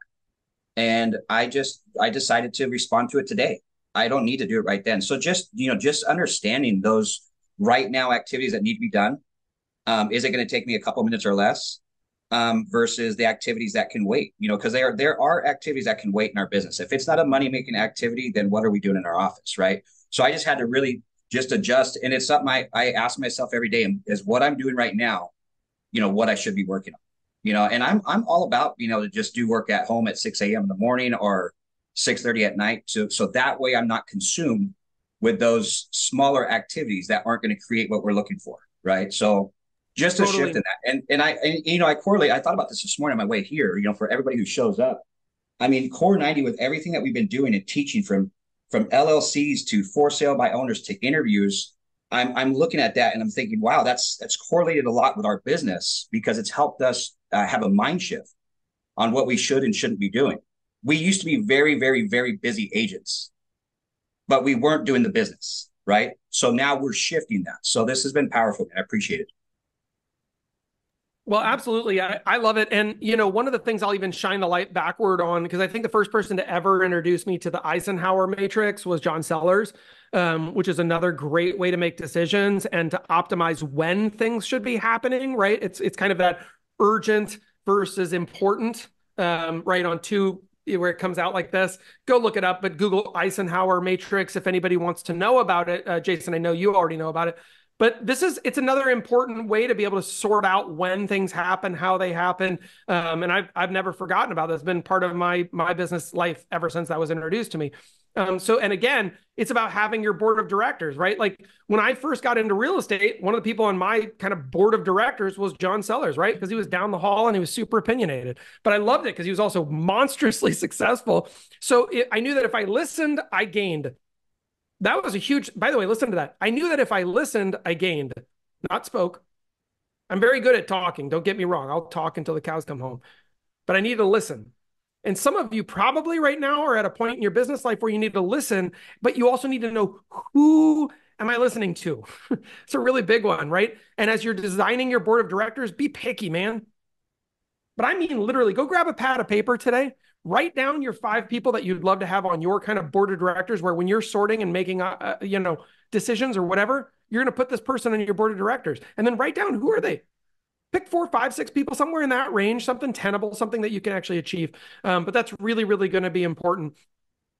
And I decided to respond to it today. I don't need to do it right then. So just understanding those right now activities that need to be done. Is it going to take me a couple minutes or less versus the activities that can wait? Because there are activities that can wait in our business. If it's not a money-making activity, then what are we doing in our office, right? So I just had to really just adjust. And it's something I ask myself every day, is what I'm doing right now, what I should be working on, and I'm all about, to just do work at home at 6 a.m. in the morning or 6:30 at night. So that way I'm not consumed with those smaller activities that aren't going to create what we're looking for, right? So just a shift in that. And I correlate, I thought about this morning on my way here, for everybody who shows up. I mean, Core 90, with everything that we've been doing and teaching from LLCs to for sale by owners to interviews, I'm looking at that and I'm thinking, wow, that's correlated a lot with our business because it's helped us have a mind shift on what we should and shouldn't be doing. We used to be very, very, very busy agents, but we weren't doing the business, right? So now we're shifting that. So this has been powerful. I appreciate it. Well, absolutely. I love it. And, one of the things I'll even shine the light backward on, because I think the first person to ever introduce me to the Eisenhower matrix was John Sellers, which is another great way to make decisions and to optimize when things should be happening, right? It's kind of that urgent versus important, right? On two, where it comes out like this. Go look it up, but Google Eisenhower matrix if anybody wants to know about it. Jason, I know you already know about it. But it's another important way to be able to sort out when things happen, how they happen. And I've never forgotten about this. It's been part of my business life ever since that was introduced to me. And again, it's about having your board of directors, right? Like when I first got into real estate, one of the people on my kind of board of directors was John Sellers, right? Because he was down the hall and he was super opinionated. But I loved it because he was also monstrously successful. So I knew that if I listened, I gained. That was a huge, by the way, listen to that. I knew that if I listened, I gained, not spoke. I'm very good at talking. Don't get me wrong. I'll talk until the cows come home, but I need to listen. And some of you probably right now are at a point in your business life where you need to listen, but you also need to know, who am I listening to? It's a really big one, right? And as you're designing your board of directors, be picky, man. But I mean, literally, go grab a pad of paper today. Write down your 5 people that you'd love to have on your kind of board of directors, where when you're sorting and making, decisions or whatever, you're going to put this person on your board of directors, and then write down, who are they? Pick 4, 5, 6 people, somewhere in that range, something tenable, something that you can actually achieve. But that's really, really going to be important.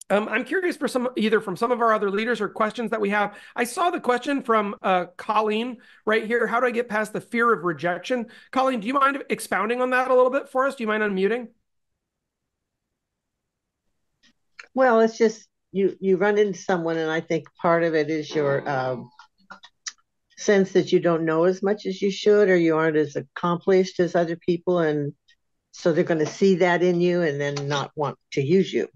I'm curious for either from some of our other leaders or questions that we have. I saw the question from Colleen right here. How do I get past the fear of rejection? Colleen, do you mind expounding on that a little bit for us? Do you mind unmuting? Well, it's just you run into someone, and I think part of it is your sense that you don't know as much as you should, or you aren't as accomplished as other people, and so they're going to see that in you and then not want to use you.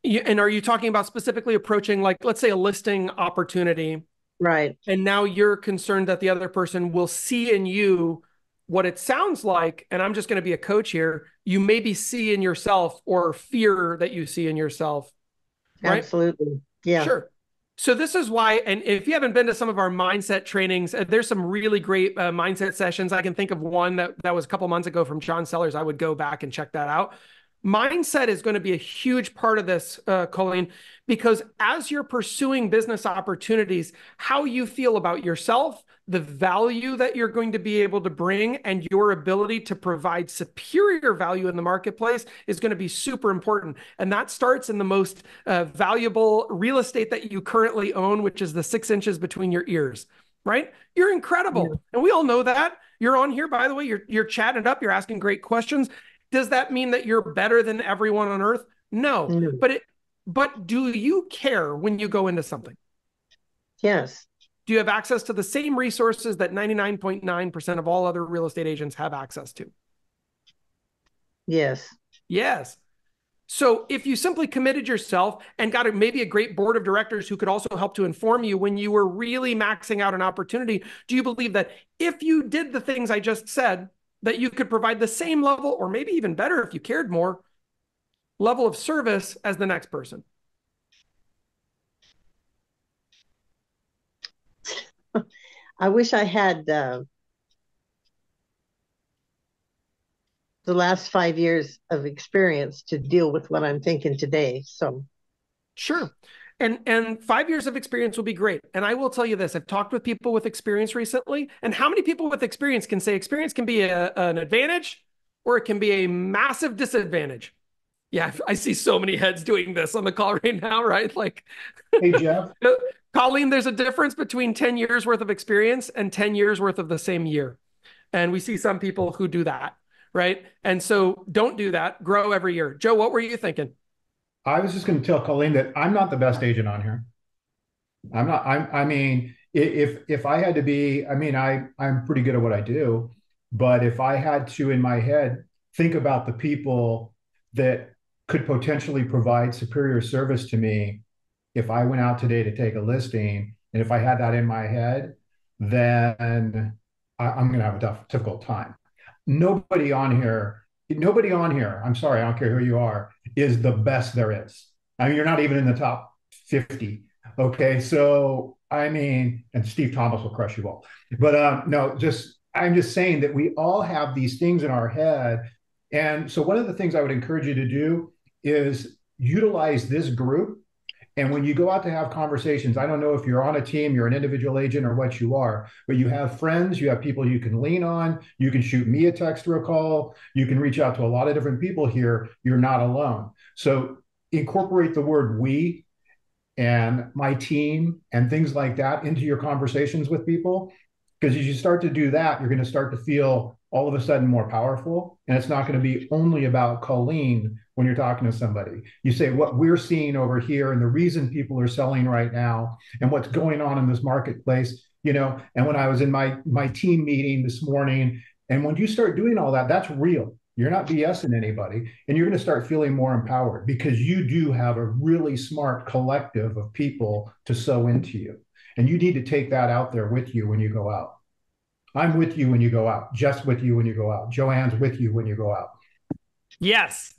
And are you talking about specifically approaching, like, let's say, a listing opportunity, right? And now you're concerned that the other person will see in you what it sounds like, and I'm just going to be a coach here, you maybe see in yourself, or fear that you see in yourself, right? Absolutely. Yeah. Sure. So this is why, and if you haven't been to some of our mindset trainings, there's some really great mindset sessions. I can think of one that was a couple months ago from John Sellers. I would go back and check that out. Mindset is going to be a huge part of this, Colleen, because as you're pursuing business opportunities, how you feel about yourself, the value that you're going to be able to bring, and your ability to provide superior value in the marketplace is going to be super important. And that starts in the most valuable real estate that you currently own, which is the 6 inches between your ears, right? You're incredible. Yeah. And we all know that. You're on here, by the way, you're chatting it up, you're asking great questions. Does that mean that you're better than everyone on earth? No. But do you care when you go into something? Yes. Do you have access to the same resources that 99.9% of all other real estate agents have access to? Yes. Yes. So if you simply committed yourself and got maybe a great board of directors who could also help to inform you when you were really maxing out an opportunity, do you believe that if you did the things I just said, that you could provide the same level, or maybe even better if you cared more, level of service as the next person? I wish I had the last 5 years of experience to deal with what I'm thinking today. So sure. And 5 years of experience will be great. And I will tell you this, I've talked with people with experience recently, and how many people with experience can say experience can be an advantage, or it can be a massive disadvantage? Yeah, I see so many heads doing this on the call right now, right? Like, hey, Jeff. Colleen, there's a difference between 10 years worth of experience and 10 years worth of the same year. And we see some people who do that, right? And so don't do that. Grow every year. Joe, what were you thinking? I was just going to tell Colleen that I'm not the best agent on here. I'm not. I mean, if I had to be, I mean, I'm pretty good at what I do, but if I had to in my head think about the people that could potentially provide superior service to me if I went out today to take a listing, and if I had that in my head, then I'm going to have a difficult time. Nobody on here, I'm sorry, I don't care who you are, is the best there is. I mean, you're not even in the top 50. Okay. So, I mean, and Steve Thomas will crush you all. But no, I'm just saying that we all have these things in our head. And so, one of the things I would encourage you to do is utilize this group. And when you go out to have conversations, I don't know if you're on a team, you're an individual agent or what you are, but you have friends, you have people you can lean on. You can shoot me a text or a call. You can reach out to a lot of different people here. You're not alone. So incorporate the word we and my team and things like that into your conversations with people. Because as you start to do that, you're going to start to feel all of a sudden more powerful. And it's not going to be only about Colleen when you're talking to somebody. You say what we're seeing over here and the reason people are selling right now and what's going on in this marketplace, you know. And when I was in my team meeting this morning, and when you start doing all that, that's real. You're not BSing anybody, and you're going to start feeling more empowered because you do have a really smart collective of people to sow into you. And you need to take that out there with you when you go out. I'm with you when you go out. Jeff's with you when you go out. Joanne's with you when you go out. Yes.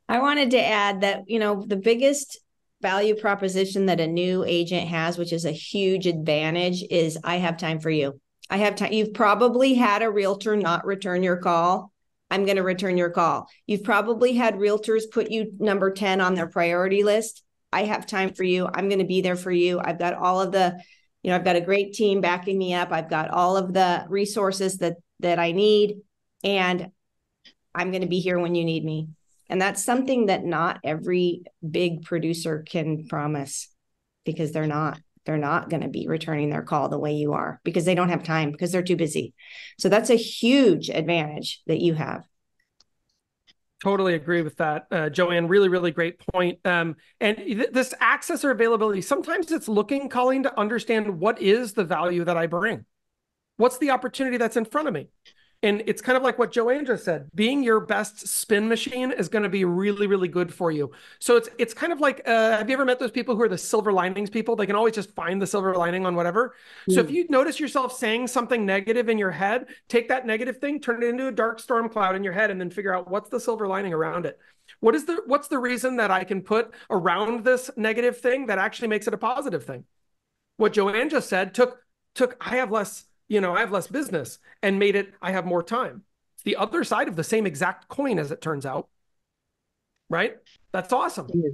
I wanted to add that, you know, the biggest value proposition that a new agent has, which is a huge advantage, is I have time for you. I have time. You've probably had a realtor not return your call. I'm going to return your call. You've probably had realtors put you number 10 on their priority list. I have time for you. I'm going to be there for you. I've got all of the, you know, I've got a great team backing me up. I've got all of the resources that I need, and I'm going to be here when you need me. And that's something that not every big producer can promise, because they're not going to be returning their call the way you are, because they don't have time, because they're too busy. So that's a huge advantage that you have. Totally agree with that, Joanne. Really, really great point. And this access or availability, sometimes it's looking, Colleen, to understand what is the value that I bring. What's the opportunity that's in front of me? And it's kind of like what Joanne just said, being your best spin machine is going to be really, really good for you. So it's kind of like, have you ever met those people who are the silver linings people? They can always just find the silver lining on whatever. So if you notice yourself saying something negative in your head, take that negative thing, turn it into a dark storm cloud in your head, and then figure out what's the silver lining around it. What's the reason that I can put around this negative thing that actually makes it a positive thing? What Joanne just said took I have less business and made it, I have more time. It's the other side of the same exact coin, as it turns out. Right? That's awesome. Yeah.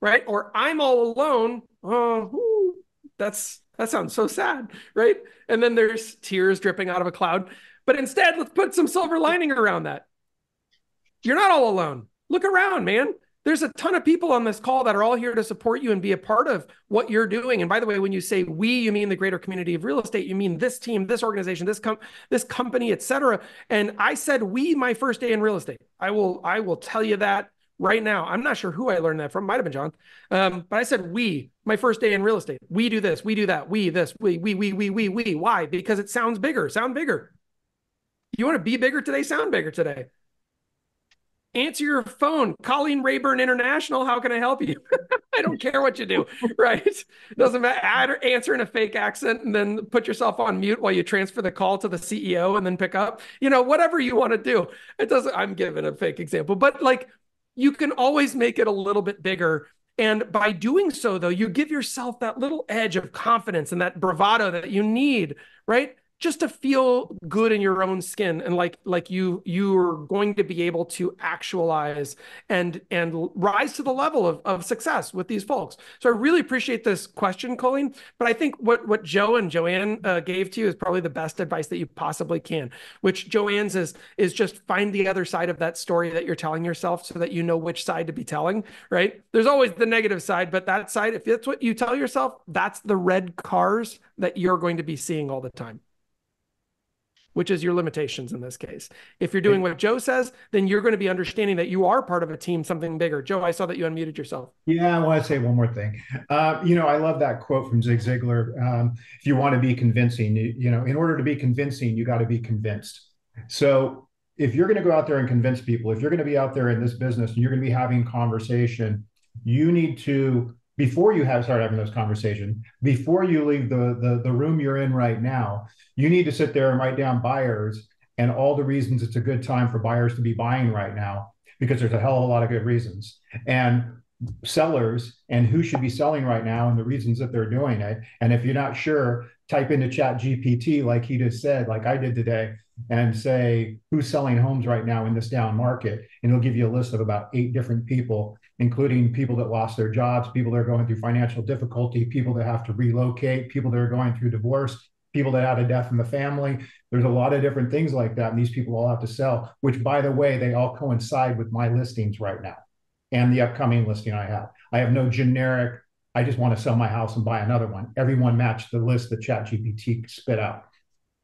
Right? Or I'm all alone. Oh, that sounds so sad. Right? And then there's tears dripping out of a cloud. But instead, let's put some silver lining around that. You're not all alone. Look around, man. There's a ton of people on this call that are all here to support you and be a part of what you're doing. And by the way, when you say we, you mean the greater community of real estate. You mean this team, this organization, this company, et cetera. And I said we my first day in real estate. I will tell you that right now. I'm not sure who I learned that from. Might have been John. But I said we my first day in real estate. We do this, we do that, we this, we. Why? Because it sounds bigger. Sound bigger. You want to be bigger today? Sound bigger today. Answer your phone. Colleen Rayburn International. How can I help you? I don't care what you do, right? It doesn't matter. Answer in a fake accent and then put yourself on mute while you transfer the call to the CEO and then pick up. You know, whatever you want to do. It doesn't. I'm giving a fake example, but like you can always make it a little bit bigger. And by doing so, though, you give yourself that little edge of confidence and that bravado that you need, right? Just to feel good in your own skin, and like you're going to be able to actualize and rise to the level of success with these folks. So I really appreciate this question, Colleen. But I think what Joe and Joanne gave to you is probably the best advice that you possibly can. Which Joanne's is just find the other side of that story that you're telling yourself, so that you know which side to be telling. Right? There's always the negative side, but that side, if that's what you tell yourself, that's the red cars that you're going to be seeing all the time. which is your limitations in this case. If you're doing what Joe says, then you're going to be understanding that you are part of a team, something bigger. Joe, I saw that you unmuted yourself. Yeah, I want to say one more thing. I love that quote from Zig Ziglar. If you want to be convincing, in order to be convincing, you got to be convinced. So if you're going to go out there and convince people, if you're going to be out there in this business and you're going to be having conversation, you need to, before you start having those conversations, before you leave the room you're in right now, you need to sit there and write down buyers and all the reasons it's a good time for buyers to be buying right now, because there's a hell of a lot of good reasons. And sellers and who should be selling right now and the reasons that they're doing it. And if you're not sure, type into Chat GPT, like he just said, like I did today, and say, who's selling homes right now in this down market? And it'll give you a list of about 8 different people, including people that lost their jobs, people that are going through financial difficulty, people that have to relocate, people that are going through divorce, people that had a death in the family. There's a lot of different things like that. And these people all have to sell, which, by the way, they all coincide with my listings right now and the upcoming listing I have. I have no generic, I just want to sell my house and buy another one. Everyone matched the list that ChatGPT spit out.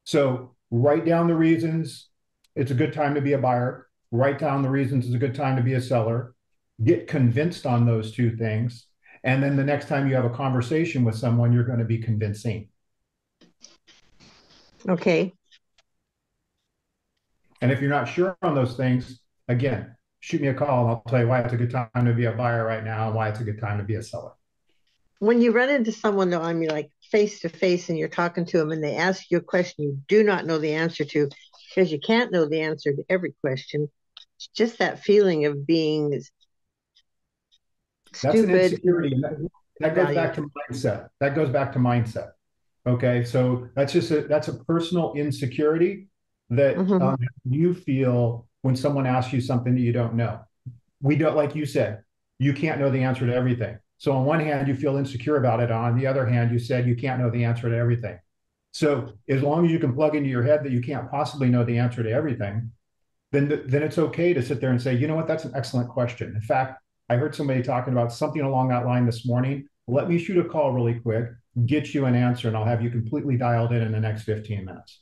So write down the reasons it's a good time to be a buyer. Write down the reasons it's a good time to be a seller. Get convinced on those 2 things. And then the next time you have a conversation with someone, you're going to be convincing. Okay. And if you're not sure on those things, again, shoot me a call and I'll tell you why it's a good time to be a buyer right now and why it's a good time to be a seller. When you run into someone, though, I mean, like face to face, and you're talking to them and they ask you a question you do not know the answer to, because you can't know the answer to every question. It's just that feeling of being That's stupid. an insecurity. That goes back to mindset. That goes back to mindset. Okay. So that's a personal insecurity that you feel when someone asks you something that you don't know. We don't, like you said, you can't know the answer to everything. So on one hand, you feel insecure about it. On the other hand, you said you can't know the answer to everything. So as long as you can plug into your head that you can't possibly know the answer to everything, then it's okay to sit there and say, you know what, that's an excellent question. In fact, I heard somebody talking about something along that line this morning. Let me shoot a call really quick, get you an answer, and I'll have you completely dialed in the next 15 minutes.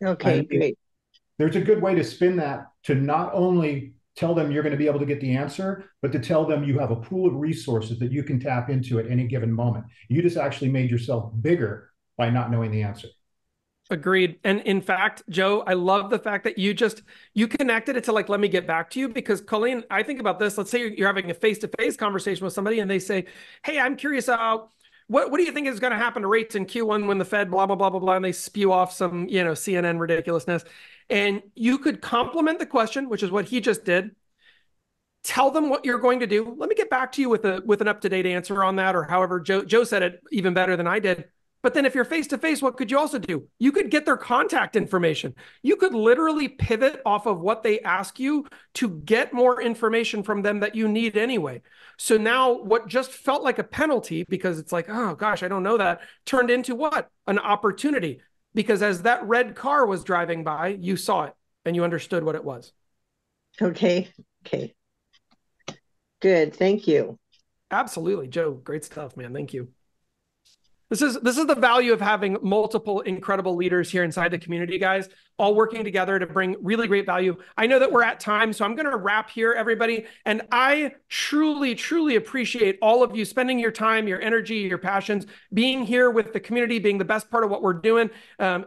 Okay, great. There's a good way to spin that, to not only tell them you're going to be able to get the answer, but to tell them you have a pool of resources that you can tap into at any given moment. You just actually made yourself bigger by not knowing the answer. Agreed. And in fact, Joe, I love the fact that you connected it to like, let me get back to you, because Colleen, I think about this. Let's say you're having a face-to-face conversation with somebody and they say, hey, I'm curious about what do you think is going to happen to rates in Q1 when the Fed blah, blah, blah, blah, blah, and they spew off some, CNN ridiculousness. And you could complement the question, which is what he just did. Tell them what you're going to do. Let me get back to you with an up-to-date answer on that, or however Joe said it even better than I did. But then if you're face-to-face, what could you also do? You could get their contact information. You could literally pivot off of what they ask you to get more information from them that you need anyway. So now what just felt like a penalty, because it's like, oh gosh, I don't know that, turned into what? An opportunity. Because as that red car was driving by, you saw it and you understood what it was. Okay. Good. Thank you. Absolutely. Joe, great stuff, man. Thank you. This is the value of having multiple incredible leaders here inside the community, guys, all working together to bring really great value. I know that we're at time, so I'm going to wrap here, everybody. And I truly, truly appreciate all of you spending your time, your energy, your passions, being here with the community, being the best part of what we're doing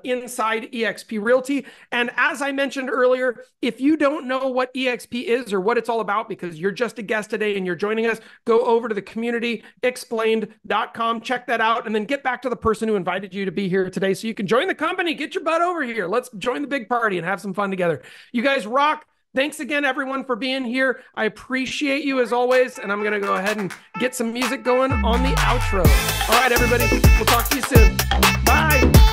inside eXp Realty. And as I mentioned earlier, if you don't know what eXp is or what it's all about, because you're just a guest today and you're joining us, go over to the communityexplained.com, check that out, and then get back to the person who invited you to be here today so you can join the company. Get your butt over here. Let's join the big party and have some fun together. You guys rock. Thanks again, everyone, for being here. I appreciate you as always, and I'm going to go ahead and get some music going on the outro. All right, everybody. We'll talk to you soon. Bye.